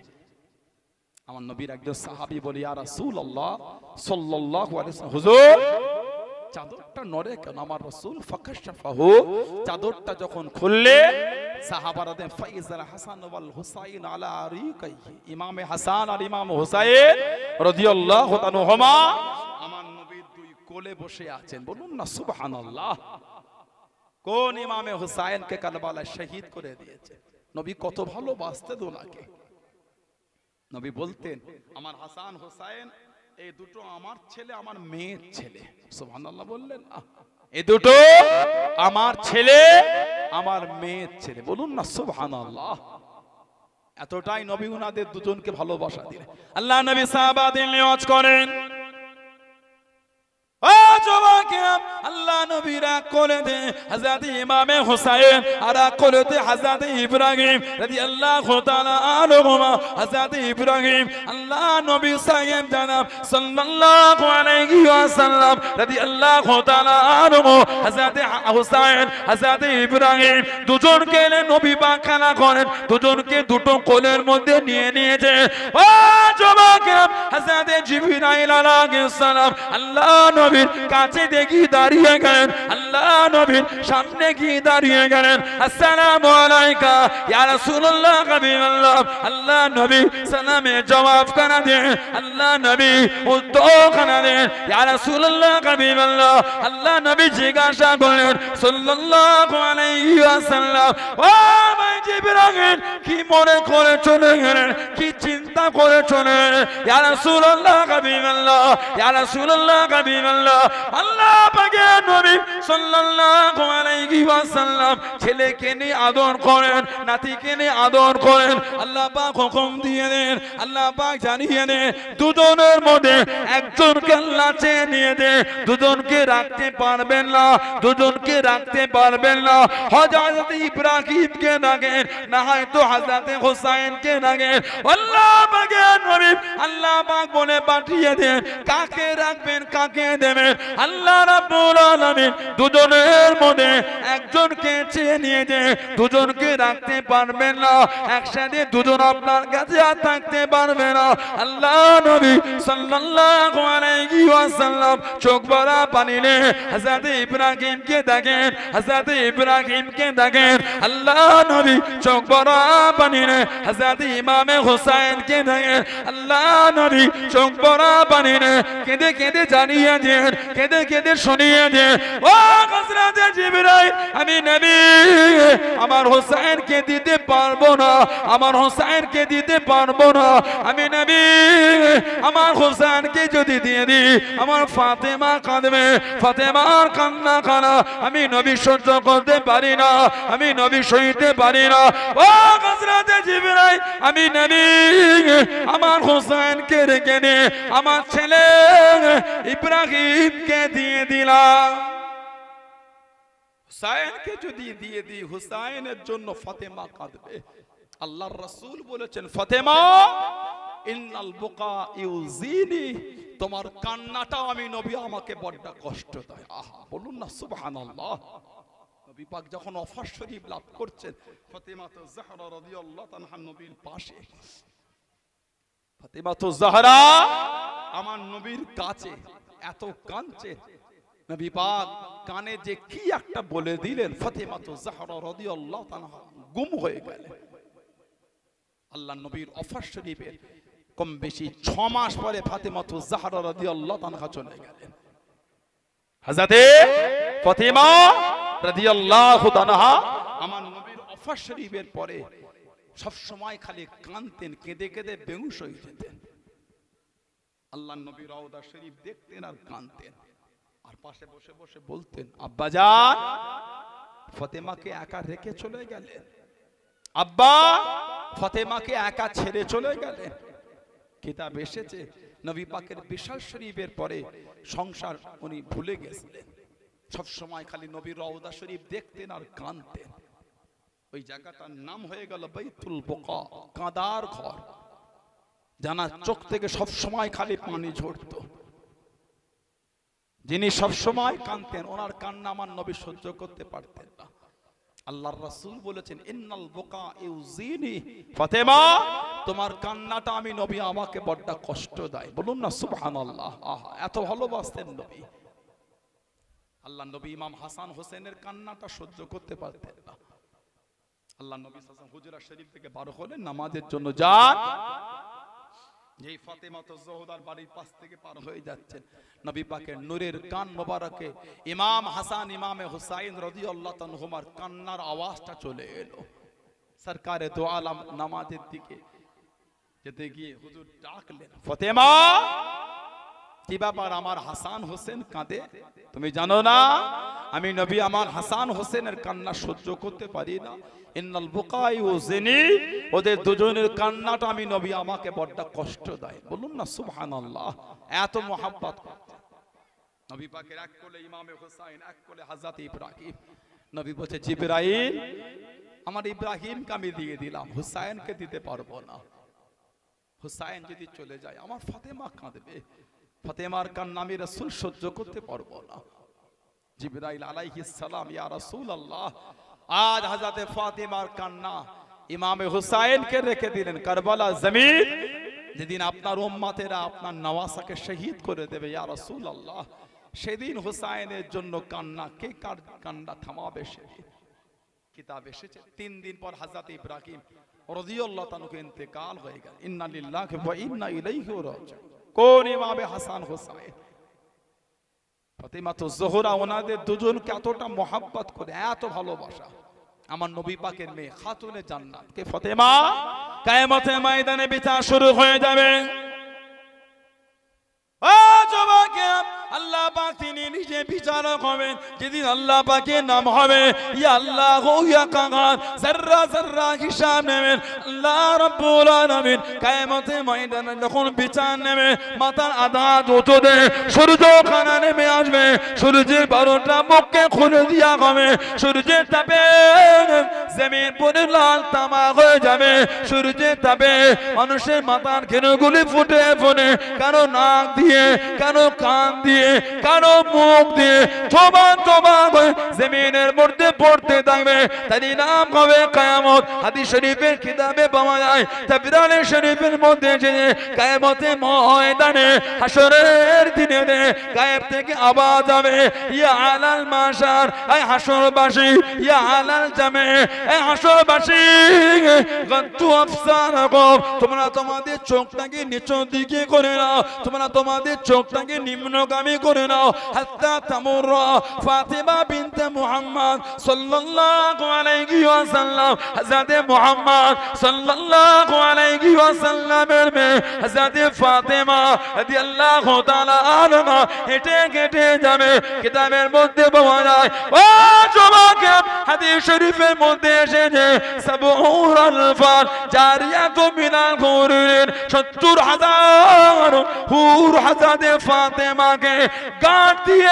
আমার নবীর একজন সাহাবী বলে, ইয়া রাসূলুল্লাহ সাল্লাল্লাহু আলাইহি ওয়াসাল্লাম, হুজুর চাদরটা নড়ে কেন? আমার রাসূল ফাকাশাফাহু, চাদরটা যখন খুললে সাহাবারা দেন ফাইজাল হাসান ওয়াল হুসাইন আলা আরিকাইহি, ইমামে হাসান আর ইমাম হুসাইন রাদিয়াল্লাহু তাআলাহুমা আমার নবীর দুই কোলে বসে আছেন। বলুন না সুবহানাল্লাহ। কোন ইমামে হুসাইনকে কারবালায় শহীদ করে দিয়েছে। নবী কত ভালোবাসতেন ওনাকে। নবী বলতেন, আমার হাসান হুসাইন এই দুটো আমার ছেলে, আমার মেয়ের ছেলে। সুবহানাল্লাহ বললেন না, এই দুটো আমার ছেলে, আমার মেয়ের ছেলে। বলুন না সুবহানাল্লাহ। এতটাই নবী উনাদের দুজনকে ভালোবাসা দিলেন। আল্লাহ নবী সাহাবাদের লিওয়াজ করেন, ও যুবকেরা আল্লাহ নবী রাগ করে দে হযরত ইমামে হুসাইন আর রাগ করে দে হযরত ইব্রাহিম রাদিয়াল্লাহু তাআলা আনহুমা। হযরত ইব্রাহিম আল্লাহ নবী সাহেব জানাব সাল্লাল্লাহু আলাইহি ওয়াসাল্লাম রাদিয়াল্লাহু তাআলা আনহু হযরত হুসাইন হযরত ইব্রাহিম দুজনকে নবী পাক খানা করেন, দুজনকে দুটো কোলের মধ্যে নিয়ে নিয়েছে। ও যুবকেরা হযরত জিবরাইল আলাইহিস সালাম আল্লাহ নবীর কাছে দেখি দাঁড়িয়ে গেলেন, আল্লাহ নবীর সামনে গিয়ে দাঁড়িয়ে গেলেন। আসসালামু আলাইকা ইয়া রাসূলুল্লাহ হাবিবাল্লাহ। আল্লাহ নবী সালামে জবাব খানা দেন, আল্লাহ নবী উত্তর খানা দেন, ইয়া রাসূলুল্লাহ হাবিবাল্লাহ। আল্লাহ নবী জিজ্ঞাসা করলেন সাল্লাল্লাহু আলাইহি ওয়াসাল্লাম, ও ভাই জিবরাইল কি মনে করে চলে গেলেন, কি চিন্তা করে চলে গেলেন? ইয়া রাসূলুল্লাহ হাবিবাল্লাহ, ইয়া রাসূলুল্লাহ হাবিবাল্লাহ। আল্লাহ পাকের নবী সাল্লাল্লাহু আলাইহি ওয়াসাল্লাম ছেলেকে নিয়ে আদর করেন, নাতিকে নিয়ে আদর করেন। আল্লাহ পাক হুকুম দিয়ে দেন, আল্লাহ পাক জানিয়ে দেন দুজনের মধ্যে একজনকে আল্লাহ চেয়ে নিয়ে দেন, দুজনকে রাখতে পারবেন না, দুজনকে রাখতে পারবেন না। হযরত ইব্রাহিমকে ডাকেন, না হয়তো হযরত হুসাইনকে ডাকেন। আল্লাহ পাকের নবী আল্লাহ পাক বলে পাঠিয়ে দেন কাকে রাখবেন কাকে দেবেন। আল্লাহ রাব্বুল আলামিন দুজনের মধ্যে একজনকে চেয়ে নিয়ে দেন, দুজনকে রাখতে পারবেন না, একসাথে দুজন আপনার কাছে আর থাকতে পারবে না। আল্লাহ নবী সাল্লাল্লাহু আলাইহি ওয়াসাল্লাম চোখ ভরা পানি নিয়ে হযরত ইব্রাহিমকে দেখেন, হযরত ইব্রাহিমকে দেখেন। আল্লাহ নবী চোখ ভরা পানি নিয়ে হযরত ইমামে হুসাইনকে দেখেন। আল্লাহ নবী চোখ ভরা পানি নিয়ে কেঁদে কেঁদে জানিয়ে দেন, কেঁদে কেঁদে শুনিয়ে দেন, ও হযরত জিবরাইল আমি নবী আমার হুসাইনকে দিতে পারবো না, আমার হুসাইনকে দিতে পারবো না। আমি নবী আমার হুসাইনকে যদি দিয়ে দিই আমার ফাতেমা কাঁদবে, ফাতেমার কান্না কানা আমি নবী সহ্য করতে পারি না, আমি নবী সইতে পারি না। ও হযরত জিবরাইল আমি নবী আমার হুসাইনকে রেখে নে আমার ছেলে ইব্রাহিমকে দিয়ে দিলাম। হুসাইনকে যদি দিয়ে দিই হুসাইনের জন্য ফাতেমা কাঁদবে। আল্লাহর রাসূল বলেছেন ফাতেমা ইন্নাল বুকা ইউজিনি, তোমার কান্নাটাও আমি নবী আমাকে বড় কষ্ট দেয়। আহা বলুন না সুবহানাল্লাহ। নবী পাক যখন ওফাস শরীফ লাভ করছেন ফাতেমাতু যাহরা রাদিয়াল্লাহু তাআলা নবীর পাশে, ফাতেমাতু যাহরা আমার নবীর কাছে এত কাঁদছে, নবী পাক কানে যে কি একটা বলে দিলেন ফাতেমাতু যাহরা রাদিয়াল্লাহু তাআলা গুম হয়ে গেলেন। আল্লাহ নবীর ওফাস শরীফে কম বেশি 6 মাস পরে ফাতেমাতু যাহরা রাদিয়াল্লাহু তাআলা চলে গেলেন। হযরতে ফাতেমা রাদিয়াল্লাহু তাআলা আমার নবীর ওফাস শরীফের পরে সব সময় খালি কাঁদতেন, কেঁদে কেঁদে বেহুশ হয়ে যেতেন। আল্লাহ নবী রওজা শরীফ দেখতেন আর কাঁদতেন, আর পাশে বসে বসে বলতেন আব্বাজান ফাতেমাকে একা রেখে চলে গেলেন, আব্বা ফাতেমাকে একা ছেড়ে চলে গেলেন। কিতাব এসেছে নবী পাকের বিশাল শরীফের পরে সংসার উনি ভুলে গেছিলেন, সব সময় খালি নবীর রওজা শরীফ দেখতেন আর কাঁদতেন। ওই জায়গাটার নাম হয়ে গেল বাইতুল বুকা, কাঁদার ঘর। জানা চোখ থেকে সব সময় খালি পানি ঝরতো। যিনি সব সময় কাঁদতেন ওনার কান্না আমার নবী সহ্য করতে পারতেন না। আল্লাহর রাসূল বলেছেন ইন্নাল বুকা ইউজিনি, ফাতেমা তোমার কান্নাটা আমি নবী আমাকে বড় কষ্ট দেয়। বলুন না সুবহানাল্লাহ। আহা এত ভালোবাসতেন নবী। আল্লাহ নবী ইমাম হাসান হোসেনের কান্নাটা সহ্য করতে পারতেন না। আল্লাহ নবী সাল্লাল্লাহু আলাইহি ওয়াসাল্লাম হুজরা শরীফ থেকে বার হলেন নামাজের জন্য, যান যেই ফাতেমাতু জোহরার বাড়ির পাশ থেকে পার হয়ে যাচ্ছেন নবী পাকের নূরের কান মোবারকে ইমাম হাসান ইমামে হুসাইন রাদিয়াল্লাহু তাআলার কান্নার আওয়াজটা চলে এলো। সরকারে দো আলম নামাজের দিকে যেতে গিয়ে হুজুর ডাকলেন ফাতেমা কি ব্যাপার আমার হাসান হোসেন কাঁদে, তুমি জানো না আমি নবী আমার হাসান হোসেনের কান্না সহ্য করতে পারি না। ইন্নাল বুকা ইউজিনি, ওদের দুজনের কান্নাটা আমি নবী আমাকে বড় কষ্ট দেয়। বলুন না সুবহানাল্লাহ। এত মোহাব্বত নবী পাকের, এক কোলে ইমামে হুসাইন এক কোলে হযরত ইব্রাহিম। নবী বলছে জিবরাইল আমার ইব্রাহিমকে আমি দিয়ে দিলাম, হুসাইনকে দিতে পারবো না। হুসাইন যদি চলে যায় আমার ফাতেমা কাঁদবে, ফাতেমার কান্না আমি রাসূল সহ্য করতে পারবো না। জিবরাইল আলাইহিস সালাম ইয়া রাসূলুল্লাহ আজ হযরত ফাতেমার কান্না ইমামে হুসাইনকে রেখে দিলেন কারবালা জমিন, যেদিন আপনার উম্মতেরা আপনার নওয়াসাকে শহীদ করে দেবে। ইয়া রাসূলুল্লাহ সেদিন হুসাইনের জন্য কান্না, কে কার কান্না থামাবে? সেদিন কিতাব এসেছে 3 দিন পর হযরত ইব্রাহিম রাদিয়াল্লাহু তাআলা কে ইন্তেকাল হয়ে গেল। ইন্না লিল্লাহি ওয়া ইন্না ইলাইহি রাজিউন। কোন ইমামে হাসান হুসাইন, ফাতিমা তো জোহরা, ওনাদের দুজনকে এতটা মহব্বত করে, এত ভালোবাসা। আমার নবী পাকের মেয়ে খাতুনে জান্নাত কে ফাতেমা। কিয়ামতের ময়দানে বিচার শুরু হয়ে যাবে। ও যুবকেরা, আল্লাহ পাক তিনি নিজে বিচারক হবেন। যেদিন আল্লাহ পাকের নাম হবে ইয়া আল্লাহ ইয়া কাগার, যাররা যাররা হিসাব নেবেন আল্লাহ রাব্বুল আলামিন। কিয়ামতের ময়দানে যখন বিচার নেবে, মাথার আঘাত উঠবে, সূর্য খানা নেমে আসবে, সূর্যের 12টা মুখকে খুলে দেওয়া হবে, সূর্যের তাপে জমিন পুরো লাল তামা হয়ে যাবে, সূর্যের তাপে মানুষের মাথার ঘেনুগুলি ফুটে ফুটে, কারো নাক দিয়ে, কারো কান দিয়ে, কারো মুখ দিয়ে থোবা থোবা করে জমিনের মধ্যে পড়তে থাকবে। তারই নাম হবে কিয়ামত। হাদিস শরীফের কিতাবে পাওয়া যায়, তাবরানী শরীফের মধ্যে যে কিয়ামতের ময়দানে হাসরের দিনে গায়েব থেকে আওয়াজ হবে ইয়া আলাল মাশার, এই হাসরবাসী, ইয়া আলাল জামে, এই হাসরবাসী, গন্তু আফসারাকুম, তোমরা তোমাদের চোখটাকে নিচের দিকে করে নাও, তোমরা তোমাদের চোখটাকে নিম্নগামী করে নাও। হাত্তা তামুররা ফাতিমা বিনতে মুহাম্মদ সাল্লাল্লাহু আলাইহি ওয়াসাল্লাম, হযরতে মুহাম্মদ সাল্লাল্লাহু আলাইহি ওয়াসাল্লামের মেয়ে হযরতে ফাতিমা রাদিয়াল্লাহু তাআলা আনহা হেঁটে হেঁটে যাবে। কিতাবের মধ্যে পাওয়া যায়, ও যুবক, হাদিস শরীফের মধ্যে এসেছে সাবউর আলফান জারিয়াতু মিনাল হুরিন, 70,000 হুর হযরতে ফাতেমাকে গাড় দিয়ে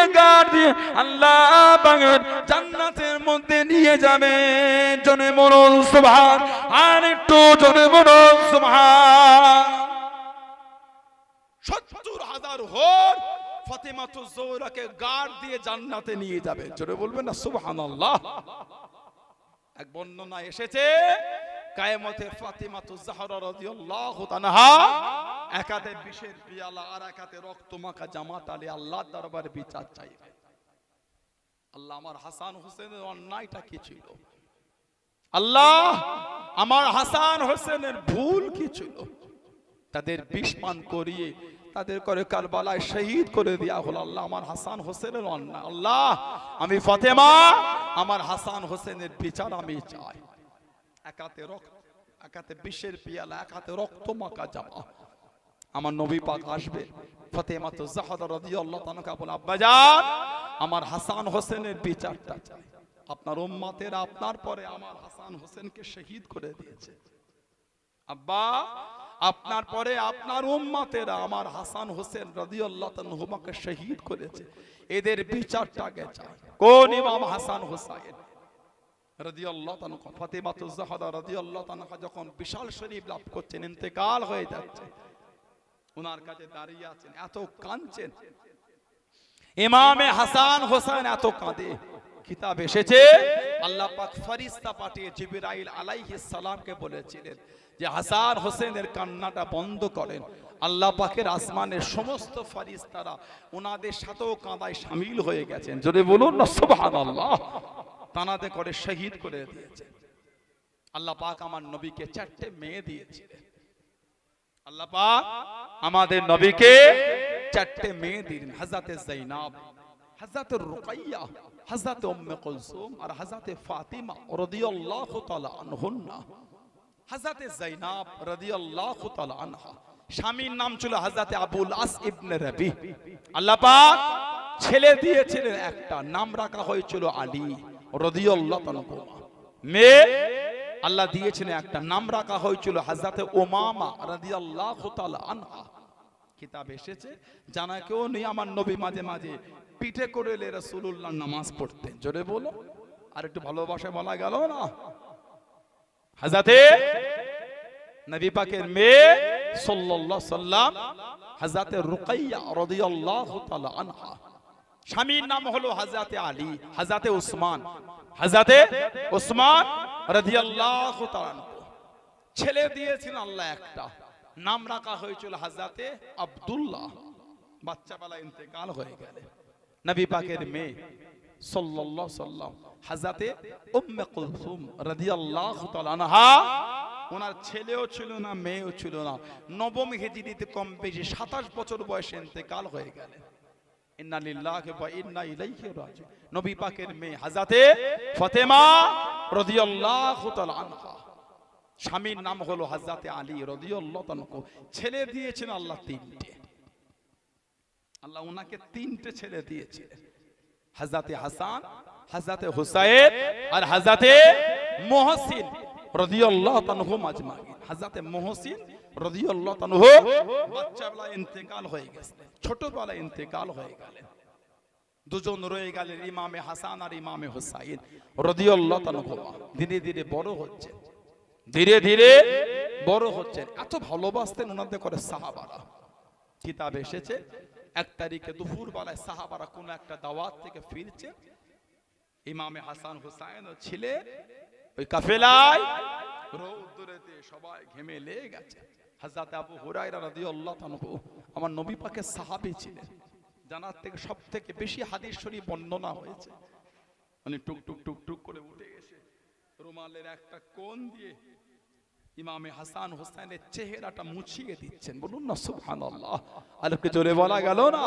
আল্লাহ পাকের জান্নাতের মধ্যে নিয়ে যাবে। জনে বলুন সুবহান, আর একটু জনে বলুন সুবহান। 70,000 হুর ফাতিমা তো জোহরাকে গাড় দিয়ে জান্নাতে নিয়ে যাবে। জোরে বলবেন না সুবহানাল্লাহ। এক বর্ণনা এসেছে কিয়ামতে ফাতিমা তো জাহরা রাদিয়াল্লাহু তাআলা এক হাতে বিষের পিয়ালা আর এক হাতে রক্তমাখা জামাত আলী আল্লাহর দরবারে বিচার চাইবে। আল্লাহ, আমার হাসান হোসেনের অন্যায়টা কি ছিল? আল্লাহ, আমার হাসান হোসেনের ভুল কি ছিল? তাদের বিষ পান করিয়ে তাদের করে কারবালায় শহীদ করে দেয়া হলো। আল্লাহ, আমার হাসান হোসেনের অন্যায়, আল্লাহ আমি ফাতেমা, আমার হাসান হোসেনের বিচার আমি চাই। এক হাতে রক্ত, এক হাতে বিষের পিয়ালা, এক হাতে রক্ত মাখা জামা। আমার নবী পাক আসবে, ফাতেমা তো জাহরা রাদিয়াল্লাহু তাআলা বলে, আব্বাজান আমার হাসান হোসেনের বিচারটা চাই। আপনার উম্মতেরা আপনার পরে আমার হাসান হোসেনকে শহীদ করে দিয়েছে। আব্বা, আপনার পরে আপনার উম্মতেরা আমার হাসান হোসেন রাদিয়াল্লাহু তাআলা হুমাকে শহীদ করেছে, এদের বিচারটাকে চাই। কোন ইমাম হাসান হোসেন রাদিয়াল্লাহু তাআলা? ফাতেমা তো জাহরা রাদিয়াল্লাহু তাআলা যখন বিশাল শরীফ লাভ করছেন, ইন্তেকাল হয়ে যাচ্ছে, ওনার কাছে দাঁড়িয়ে আছেন, এত কাঁদছেন। ইমামে হাসান হোসেন এত কাঁদে, কিতাব এসেছে আল্লাহ পাক ফেরেশতা পাঠিয়ে জিবরাইল আলাইহিস সালামকে বলেছিলেন যে হাসান হোসেনের কান্নাটা বন্ধ করেন। আল্লাহ পাকের আসমানের সমস্ত ফেরেশতারা ওনাদের সাথেও কাঁদায় শামিল হয়ে গেছেন। যদি বলুন না সুবহানাল্লাহ। তানাতে করে শহীদ করে দিয়েছেন। আল্লাহ পাক আমার নবীকে 4টে মেয়ে দিয়েছিলেন। আল্লাহ পাক আমাদের নবীকে 4টে মেয়ে দিলেন, হযরতে যায়েনব, হযরতে রুকাইয়া, হযরতে উম্মে কুলসুম আর হযরতে ফাতিমা রাদিয়াল্লাহু তাআলা আনহুন্না। হযরতে যায়েনব রাদিয়াল্লাহু তাআলা আনহা স্বামীর নাম ছিল হযরতে আবুল আস ইবনে রবি। আল্লাহ পাক ছেলে দিয়েছিলেন একটা, নাম রাখা হয়েছিল আলী রাদিয়াল্লাহু তাআলা। মেয়ে আল্লাহ দিয়েছেন একটা, নাম রাখা হয়েছিল হযরতে উমামা রাদিয়াল্লাহু তাআলা আনহা। কিতাব এসেছে জানা কেউ নেই, আমার নবী মাঝে মাঝে পিঠে করে এলে রাসূলুল্লাহ নামাজ পড়তেন। জোরে বলো, আর একটু ভালোবাসায় বলা গেল না। হযরতে নবী পাকের মেয়ে সাল্লাল্লাহু আলাইহি সাল্লাম হযরতে রুকাইয়া রাদিয়াল্লাহু তাআলা আনহা, স্বামীর নাম হলো হযরতে আলী, হযরতে উসমান, হযরতে উসমান রাদিয়াল্লাহু তাআলা। ছেলে দিয়েছেন আল্লাহ একটা, নাম রাখা হয়েছিল হযরতে আব্দুল্লাহ। বাচ্চা বেলা ইন্তেকাল হয়ে গেলে নবী পাকের মেয়ে সাল্লাল্লাহু আলাইহি সাল্লাম হযরতে উম্মে কুলসুম রাদিয়াল্লাহু তাআলা আনহা, ওনার ছেলেও ছিল না মেয়েও ছিল না, নবম হিজরিতে কম বেশি 27 বছর বয়সে ইন্তেকাল হয়ে গেলেন। ইন্না লিল্লাহি ওয়া ইন্না ইলাইহি রাজিউন। নবী পাকের মেয়ে হযরতে ফাতেমা রাদিয়াল্লাহু তাআলা আনহা, স্বামীর নাম হলো হযরতে আলী রাদিয়াল্লাহু তাআলা। ছেলে দিয়েছেন আল্লাহ তিনটে, আল্লাহ ওনাকে তিনটে ছেলে দিয়েছিলেন, হযরতে হাসান, হযরতে হুসাইন আর হযরতে মুহসিন রাদিয়াল্লাহু তাআলা আজমাইন। হযরতে মুহসিন রাদিয়াল্লাহু তাআলা বাচ্চাবেলায় ইন্তেকাল হয়ে গেছেন, ছোটবেলায় ইন্তেকাল হয়ে গেলেন। দুজন রয়ে গেলেন ইমামে হাসান আর ইমামে হুসাইন রাদিয়াল্লাহু তাআলা। ধীরে ধীরে বড় হচ্ছেন, ধীরে ধীরে বড় হচ্ছেন। এত ভালোবাসতেন ওনাদের করে সাহাবারা। কিতাব এসেছে এক তারিখে দুপুর বেলায় সাহাবারা কোন একটা দাওয়াত থেকে ফিরছে, ইমামে হাসান হুসাইন ছিলেন ওই কাফেলায়, রৌদ্রেতে সবাই ঘেমে লেগে গেছে। হযরত আবু হুরায়রা রাদিয়াল্লাহু তাআলা আমার নবী পাকের সাহাবী ছিলেন, জানার থেকে সব থেকে বেশি হাদিস শরীফ বর্ণনা হয়েছে। মানে টুক টুক টুক টুক করে উঠে এসে রুমালের একটা কোণ দিয়ে ইমামে হাসান হুসাইনের চেহারাটা মুছিয়ে দিচ্ছেন। বলুন না সুবহানাল্লাহ। আলোকে জোরে বলা গেল না।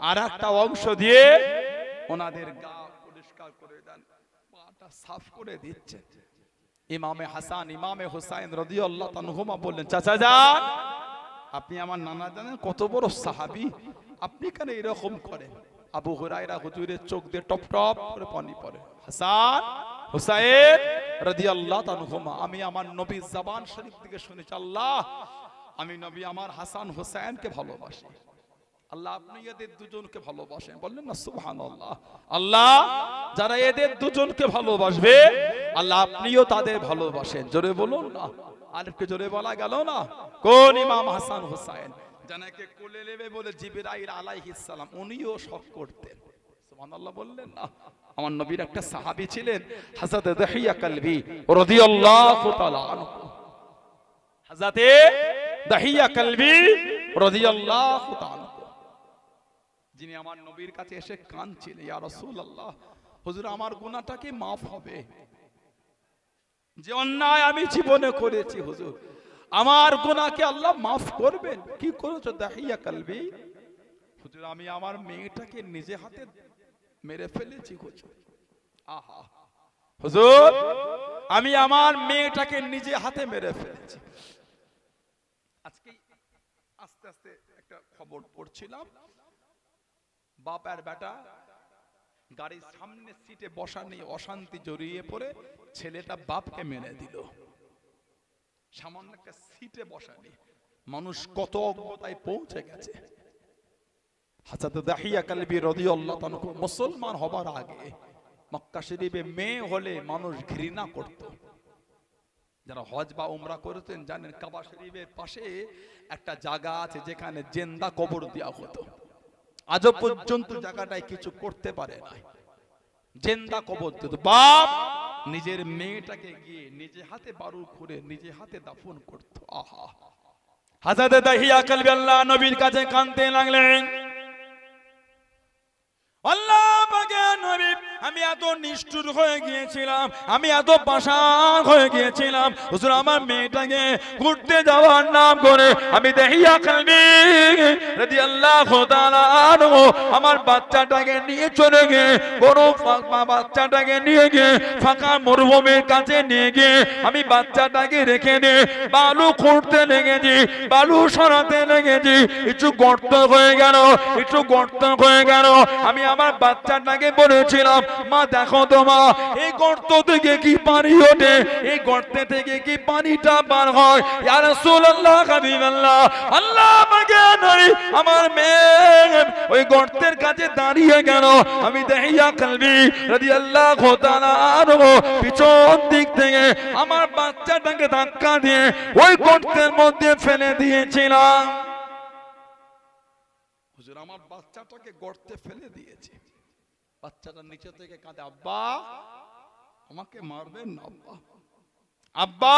আর একটা অংশ দিয়ে ওনাদের গা পরিষ্কার করে দেন, পাটা সাফ করে দিচ্ছেন। ইমামে হাসান ইমামে হুসাইন রাদিয়াল্লাহু তাআলা বললেন, চাচা যান, আপনি আমার নানা জানেন কত বড় সাহাবী, আপনি কেন এরকম করেন? আবু হুরায়রা হুজুরের চোখ দিয়ে টপ টপ করে পানি পড়ে। হাসান হুসাইন রাদিয়াল্লাহু তাআলা, আমি আমার নবীর জবান শরীফ থেকে শুনেছি, আল্লাহ আমি নবী আমার হাসান হুসাইনকে ভালোবাসি, আল্লাহ আপনি এদের দুজনকে ভালোবাসেন। বললেন না সুবহানাল্লাহ। আল্লাহ যারা এদের দুজনকে ভালোবাসবে আল্লাহ আপনিও তাদের ভালোবাসেন। জোরে বলুন না। আর একটু জোরে বলা গেল না। কোন ইমাম হাসান হুসাইন জানাকে কোলে নেবে বলে জিবরাইল আলাইহিস সালাম উনিও শক করতেন। সুবহানাল্লাহ বললেন না। আমার নবীর একটা সাহাবী ছিলেন হযরত দাহিয়া কালবি রাদিয়াল্লাহু তাআলা আনহু। হযরত দাহিয়া কালবি রাদিয়াল্লাহু তাআলা, যিনি আমার নবীর কাছে এসে কাঁদছিলেন, ইয়া রাসূলুল্লাহ হুজুর আমার গুনাহটা কি maaf হবে? যে অন্যায় আমি জীবনে করেছি হুজুর, আমার গুনাহকে আল্লাহ maaf করবেন? কি করেছো দাহিয়া কালবি? হুজুর আমি আমার মেয়েটাকে নিজে হাতে মেরে ফেলেছি হুজুর। আহা হুজুর আমি আমার মেয়েটাকে নিজে হাতে মেরে ফেলেছি। আজকে আস্তে আস্তে একটা খবর পড়ছিলাম, বাপ আর বেটা গাড়ির সামনে সিটে বসা নিয়ে অশান্তি জড়িয়ে পড়ে ছেলেটা বাপকে মেরে দিল। সামান্য একটা সিটে বসা নিয়ে মানুষ কত অজ্ঞতায় পৌঁছে গেছে। হযরত দাহিয়া কালবি রাদিয়াল্লাহু তাআলা মুসলমান হবার আগে মক্কা শরীফে মেয়ে হলে মানুষ ঘৃণা করত। যারা হজ বা উমরা করেছেন জানেন কাবা শরীফের পাশে একটা জায়গা আছে যেখানে জিন্দা কবর দেওয়া হতো। আজও পর্যন্ত জায়গাটায় কিছু করতে পারে না, জিন্দা কবর দিত। বাপ নিজের মেয়েটাকে গিয়ে নিজে হাতে বারু করে নিজে হাতে দাফন করত। আহা হযরত দাহিয়া কালবি আল্লাহ নবীর কাছে কাঁদতে লাগলেন, আল্লাহ পাকের নবী আমি এত নিষ্ঠুর হয়ে গিয়েছিলাম, আমি এত পাষাণ হয়ে গিয়েছিলাম হুজুর, আমার মেয়েটাকে ঘুরতে যাওয়ার নাম করে আমি দাহিয়া কালবি রাদিয়াল্লাহু তাআলা আনহু আমার বাচ্চাটাকে নিয়ে চলে গিয়ে বড় বাচ্চাটাকে নিয়ে গিয়ে ফাঁকা মরুভূমির কাছে নিয়ে গিয়ে আমি বাচ্চাটাকে রেখে দিয়ে বালু খুঁড়তে লেগেছি, বালু সরাতে লেগেছি। একটু গর্ত হয়ে গেল, একটু গর্ত হয়ে গেল। আমি আমার বাচ্চাটাকে বলেছিলাম, মা দেখো তো মা, এই গর্ত থেকে কি পানি ওঠে, এই গর্তে থেকে কি পানিটা বার হয়। ইয়া রাসূলুল্লাহ হাবিবাল্লাহ, আল্লাহ আমাকে নয় আমার মেয়ে ওই গর্তের কাছে দাঁড়িয়ে গেল। আমি দাহিয়া কালবি রাদিয়াল্লাহু তাআলা আনহু পিছন দিক থেকে আমার বাচ্চাটাকে ধাক্কা দিয়ে ওই গর্তের মধ্যে ফেলে দিয়েছিলাম। হুজুর আমার বাচ্চাটাকে গর্তে ফেলে দিয়েছে। বাচ্চাটা নিচে থেকে কাঁদে, আব্বা আমাকে মারবেন না, আব্বা আব্বা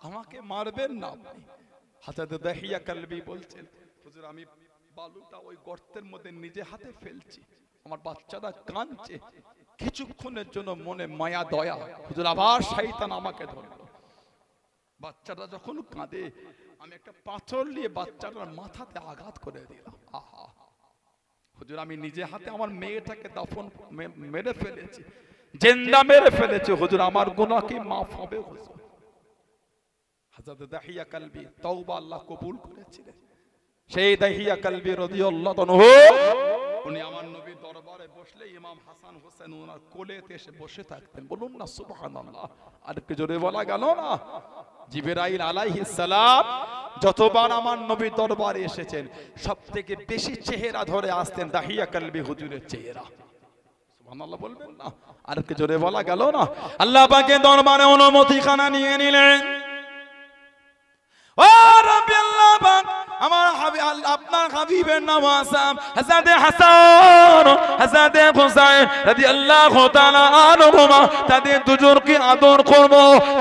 আমাকে মারবেন না। আপনি হযরত দাহিয়া কালবি বলছেন, হুজুর আমি বালুটা ওই গর্তের মধ্যে নিজে হাতে ফেলছি, আমার বাচ্চাটা কাঁদছে, কিছুক্ষণের জন্য মনে মায়া দয়া, হুজুর আবার শয়তান আমাকে ধরলো। বাচ্চাটা যখন কাঁদে আমি একটা পাথর নিয়ে বাচ্চাটার মাথাতে আঘাত করে দিলাম। আহা হুজুর, আমি নিজে হাতে আমার মেয়েটাকে দাফন মেরে ফেলেছি, জিন্দা মেরে ফেলেছি, হুজুর আমার গুনাহ কি মাফ হবে? হুজুর হযরত দাহিয়া কালবি তওবা আল্লাহ কবুল করেছিলেন। সেই দাহিয়া কালবি রাদিয়াল্লাহু আনহু উনি আমার নবীর দরবারে বসলে ইমাম হাসান হোসেন ওনার কোলেতে এসে বসে থাকতেন। বলুন না সুবহানাল্লাহ। আর কি জোরে বলা গেল না? জিবরাইল আলাইহিস সালাম যতবার আমার নবীর দরবারে এসেছেন সবথেকে বেশি চেহারা ধরে আসতেন দাহিয়া কালবি হুজুরের চেহারা। সুবহানাল্লাহ বলবেন না? আর কি জোরে বলা গেল না? আল্লাহ পাকের দরবারে অনুমতি খানা নিয়ে নিলেন। ও রাব্বি আল্লাহ পাক, আমার হাবিব আপনার হাবিবের নাম হাসান, হযরত হাসান হযরত হুসাইন রাদিয়াল্লাহু তাআলা আনহুমা, তাদের দুজনকে আদর করব,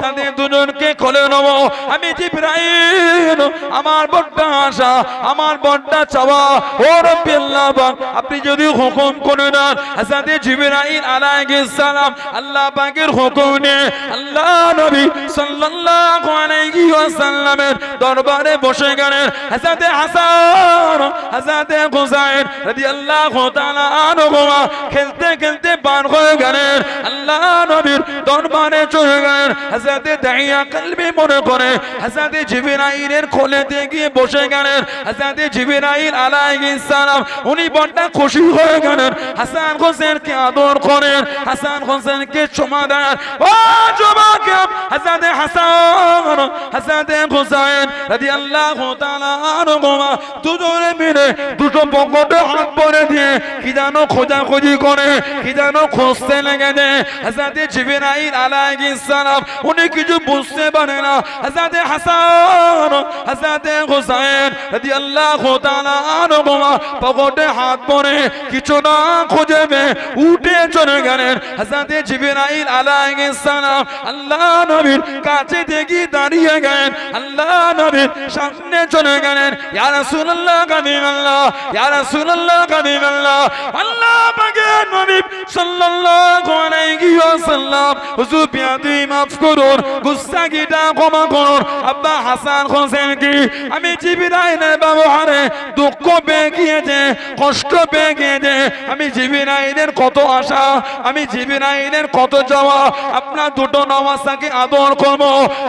তাদের দুজনকে কোলে নেব। আমি জিবরাইল, আমার বড় আশা, আমার বড় চাওয়া, ও রাব্বি আল্লাহ পাক আপনি যদি হুকুম করে দেন। হযরত জিবরাইল আলাইহিস সালাম আল্লাহ পাকের হুকুমে আল্লাহ নবী সাল্লাল্লাহু আলাইহি ওয়াসাল্লামের দরবারে বসে গেলেন। হযরত হাসান হযরত হুসাইন রাদিয়াল্লাহু তাআলা আনহুমা খেলতে খেলতে পার হয়ে গেলেন, আল্লাহ নবীর দরবারে চলে গেলেন। হযরত দাহিয়া কালবি মনে করে হযরত জিবরাইলের কোলেতে গিয়ে বসে গেলেন। হযরত জিবরাইল আলাইহিস সালাম উনি বড় খুশি হয়ে গেলেন, হাসান হোসেনকে আদর করেন, হাসান হোসেনকে চুমা দেন। ও যুবক, হযরত হাসান হযরত হুসাইন রাদিয়াল্লাহু তাআলা আনহুমা দুজনে মিলে দুটো পকেটে হাত ভরে দিয়ে কি যেন খোঁজাখুঁজি করে, কি যেন খুঁজতে লেগে দেয়। হযরত জিবরাইল আলাইহিস সালাম উনি কিছু বুঝতে পারে না। হযরত হাসান হযরত হুসাইন রাদিয়াল্লাহু তাআলা আনহুমা পকেটে হাত ভরে কিছু না খুঁজে পেয়ে উঠে চলে গেলেন। হযরত জিবরাইল আলাইহিস সালাম আল্লাহ নবীর কাছে থেকে দাঁড়িয়ে গেলেন, আল্লাহ নবীর সামনে চলে গেলেন। ইয়া রাসূলুল্লাহ কাবিরাল্লাহ, ইয়া রাসূলুল্লাহ কাবিরাল্লাহ, আল্লাহ পাকের নবী সাল্লাল্লাহু আলাইহি ওয়াসাল্লাম হুজুর বিয়াদি মাফ করুন, গুস্তাখিটা ক্ষমা করুন। আব্বা হাসান হোসেন কি আমি জিবরাইলের ব্যবহারে দুঃখ পেয়ে গিয়েছে, কষ্ট পেয়ে গিয়েছে। আমি জিবরাইলের কত আশা, আমি জিবরাইলের কত চাওয়া, আপনার দুটো নওয়াজকে আদর করব।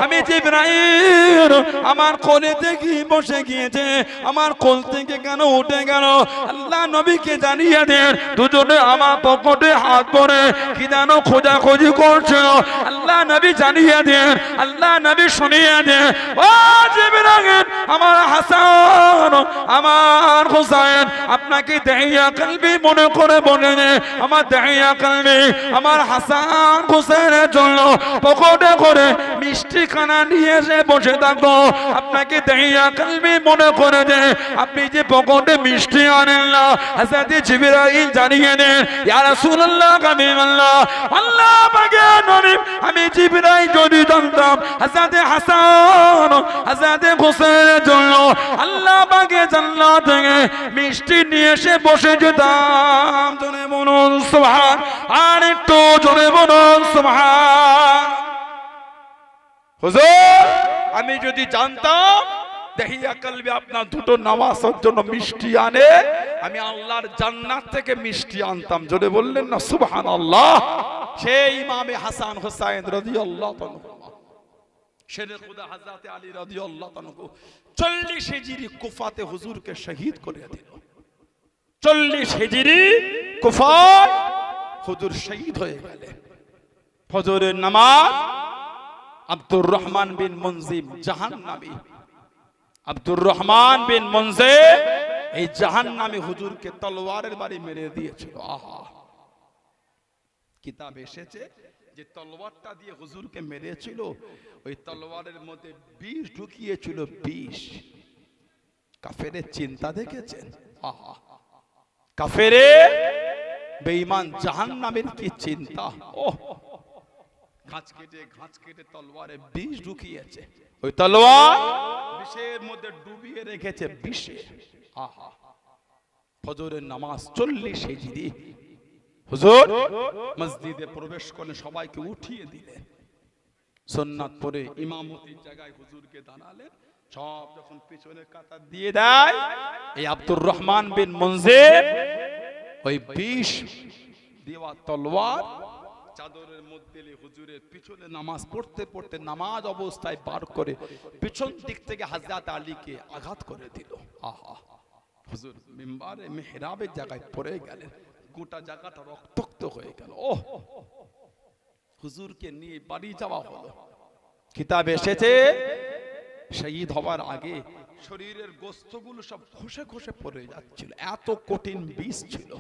আমি জিবরাইল আমার কোলেতে কি বসে গিয়েছে, আমার কোল থেকে কেন উঠে গেল? আল্লাহ নবীকে জানিয়ে দেন। দুজনে আমার পকেটে হাত ভরে কি যেন খোঁজাখুঁজি করছে, আল্লাহ নবী জানিয়ে দেন, আল্লাহ নবী শুনিয়ে দেন। ও জিবরাইল, আমার হাসান আমার হুসাইন আপনাকে দাহিয়া কালবি মনে করে বলে নে, আমার দাহিয়া কালবি আমার হাসান হুসাইনের জন্য পকেটে করে মিষ্টি খানা নিয়ে এসে বসে থাকো। আপনাকে দাহিয়া কালবি মনে করে দে, আপনি যে পকেটে মিষ্টি আনেন না, হযরত জিবরাইল জানিয়ে দেন। ইয়া রাসূলুল্লাহ কাবিরাল্লাহ, আল্লাহ পাকের নবী আমি জিবরাইল যদি জানতাম হযরত হাসান হযরত হুসাইনের জন্য আল্লাহ পাকের জান্নাত থেকে মিষ্টি নিয়ে এসে বসে যেতাম। জোরে বলুন সুবহান, আর একটু জোরে বলুন সুবহান। হুজুর আমি যদি জানতাম দাহিয়া কালবি আপনার দুটো নামাজের জন্য মিষ্টি আনে, আমি আল্লাহর জান্নাত থেকে মিষ্টি আনতাম। জোরে বললেন না সুবহানাল্লাহ। সেই ইমামে হাসান হোসেন রাদিয়াল্লাহু তাআলা শেরে খুদা হযরত আলী রাদিয়াল্লাহু তাআলা 40 হিজরি কুফাতে হুজুরকে শহীদ করে দিল। 40 হিজরি কুফায় হুজুর শহীদ হয়ে গেলেন। ফজরের নামাজ আব্দুর রহমান বিন মুনজিম জাহান্নামী, আব্দুর রহমান বিন মুনজিম এই জাহান্নামী হুজুরকে তলোয়ারের বাড়ি মেরে দিয়েছিল। আহা, কিতাব এসেছে যে তলোয়ারটা দিয়ে হুজুরকে মেরেছিল, ওই তলোয়ারের মধ্যে বিষ ঢুকিয়েছিল, বিষ। কাফেরের চিন্তা দেখেছেন? আহা, কাফেরের বেঈমান জাহান্নামের কি চিন্তা! ওহ, ঘাঁচ কেটে তলোয়ারে বিষ ঢুকিয়েছে, ওই তলোয়ার বিষের মধ্যে ডুবিয়ে রেখেছে বিষে। আহা, ফজরের নামাজ 40 হিজরি। হুজুর মসজিদে প্রবেশ করে সবাইকে উঠিয়ে দিলেন, সুন্নাত পড়ে ইমামতির জায়গায় হুজুরকে দাঁড়ালেন। সব যখন পিছনে কাতার দিয়ে দেয়, এই আব্দুর রহমান বিন মুনজির ওই 20 দেওয়া তলোয়ার চাদরের মধ্যে হুজুরের পিছনে নামাজ পড়তে পড়তে নামাজ অবস্থায় বার করে পিছন দিক থেকে হযরত আলীকে আঘাত করে দিল। আহা, হুজুর মিম্বারে মিহরাবের জায়গায় পড়ে গেলেন, গোটা জায়গাটা রক্তাক্ত হয়ে গেল। ওহ, হুজুরকে নিয়ে বাড়ি যাওয়া হলো। কিতাবে এসেছে শহীদ হওয়ার আগে শরীরের গোস্তগুলো সব খসে খসে পড়ে যাচ্ছিল, এত কঠিন বিষ ছিল।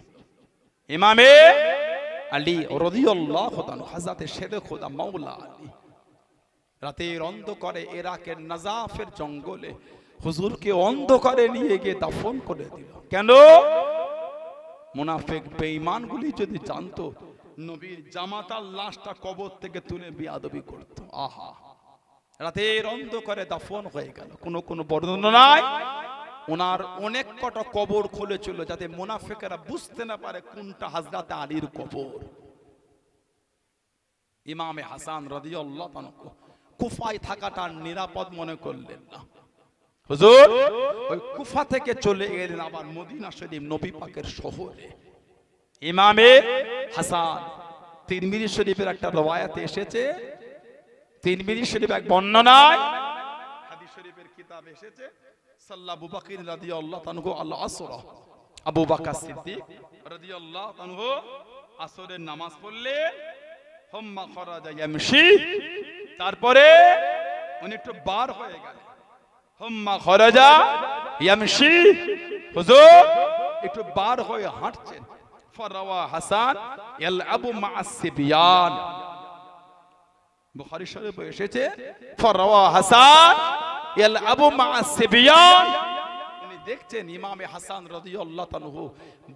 ইমামে আলী রাদিয়াল্লাহু তাআলা হযরত শেরে খোদা মাওলা আলী রাতের অন্ধকারে ইরাকের নাজাফের জঙ্গলে হুজুরকে অন্ধকারে নিয়ে গিয়ে দাফন করে দিল। কেন? মুনাফিক বেঈমানগুলি যদি জানতো নবীর জামাতার লাশটা কবর থেকে তুলে বিয়াদবি করত। আহা, রাতের অন্ধকারে দাফন হয়ে গেল। কোন বর্ণনায় ওনার অনেক কটা কবর খুলেছিল যাতে মুনাফিকেরা বুঝতে না পারে কোনটা হযরত আলীর কবর। ইমামে হাসান রাদিয়াল্লাহু আনহু কুফায় থাকাটা নিরাপদ মনে করলেন না। হুজুর ওই কুফা থেকে চলে গেলেন আবার মদিনা শরীফ নবী পাকের শহরে। ইমামে হাসান তিরমিজি শরীফের একটা রওয়ায়াতে এসেছে, তিরমিজি শরীফ এক বর্ণনায় হাদিস শরীফের কিতাবে এসেছে সাল্লা আবু বকর রাদিয়াল্লাহু আনহু আল আসরা, আবু বকর সিদ্দিক রাদিয়াল্লাহু আনহু আসরের নামাজ পড়লেন। হুম্মা খরাজা ইয়ামশি, তারপরে উনি একটু বার হয়ে গেলেন। হুম্মা খরাজা ইয়ামশি, হুজুর একটু বার হয়ে হাঁটছেন। ফারাওয়া হাসান ইয়ালআবু মা'আস সিবিয়ান, বুখারী শরীফে এসেছে ফারাওয়া হাসান ইয়ালআবু মা'আস সিবিয়ান। উনি দেখছেন ইমামে হাসান রাদিয়াল্লাহু আনহু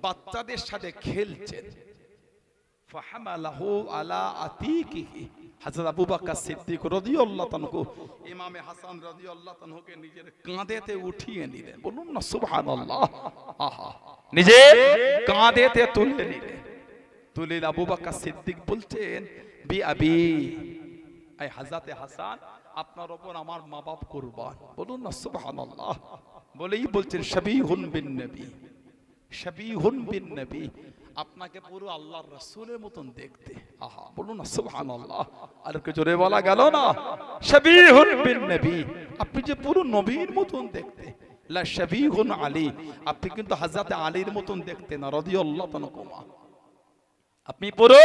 বাচ্চাদের সাথে খেলছেন। ফাহামালাহু আলা আতিকিহি, হযরত আবু বকর সিদ্দিক রাদিয়াল্লাহু আনহু ইমামে হাসান রাদিয়াল্লাহু আনহুকে নিজের কাঁধেতে উঠিয়ে নিলেন। বলুন না সুবহানাল্লাহ। আহা, নিজের কাঁধেতে তুলে নিলেন। তুলে আবু বকর সিদ্দিক বলছেন বি আবি, এই হযরত হাসান আপনার উপর আমার মা বাপ কুরবান। বলুন না সুবহানাল্লাহ। বলেই বলছেন শাবিহুন বিন নবী, শাবিহুন বিন নবী, আপনাকে পুরো আল্লাহর রাসূলের মতন দেখতে। আহা, বলুন না সুবহানাল্লাহ। আর একটু জোরে বলা গেল না? শাবিহুন বিন নবী, আপনি যে পুরো নবীর মতন দেখতে। লা শাবিহুন আলী, আপনি কিন্তু হযরত আলীর মতন দেখতে না রাদিয়াল্লাহু আনহু। আপনি পুরো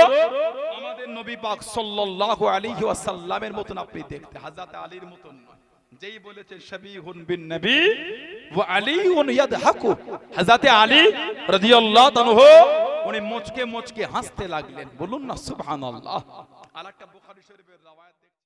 আমাদের নবী পাক সাল্লাল্লাহু আলাইহি ওয়াসাল্লামের মতন আপনি দেখতে, হযরত আলীর মতন নয়। যেই বলেছেন শাবিহুন বিন নবী ওয়া আলীউন ইয়াদহাকু, হযরত আলী রাদিয়াল্লাহু আনহু উনি মুচকে মুচকে হাসতে লাগলেন। বলুন না সুবহানাল্লাহ। আরেকটা বুখারী শরীফের রওয়ায়াত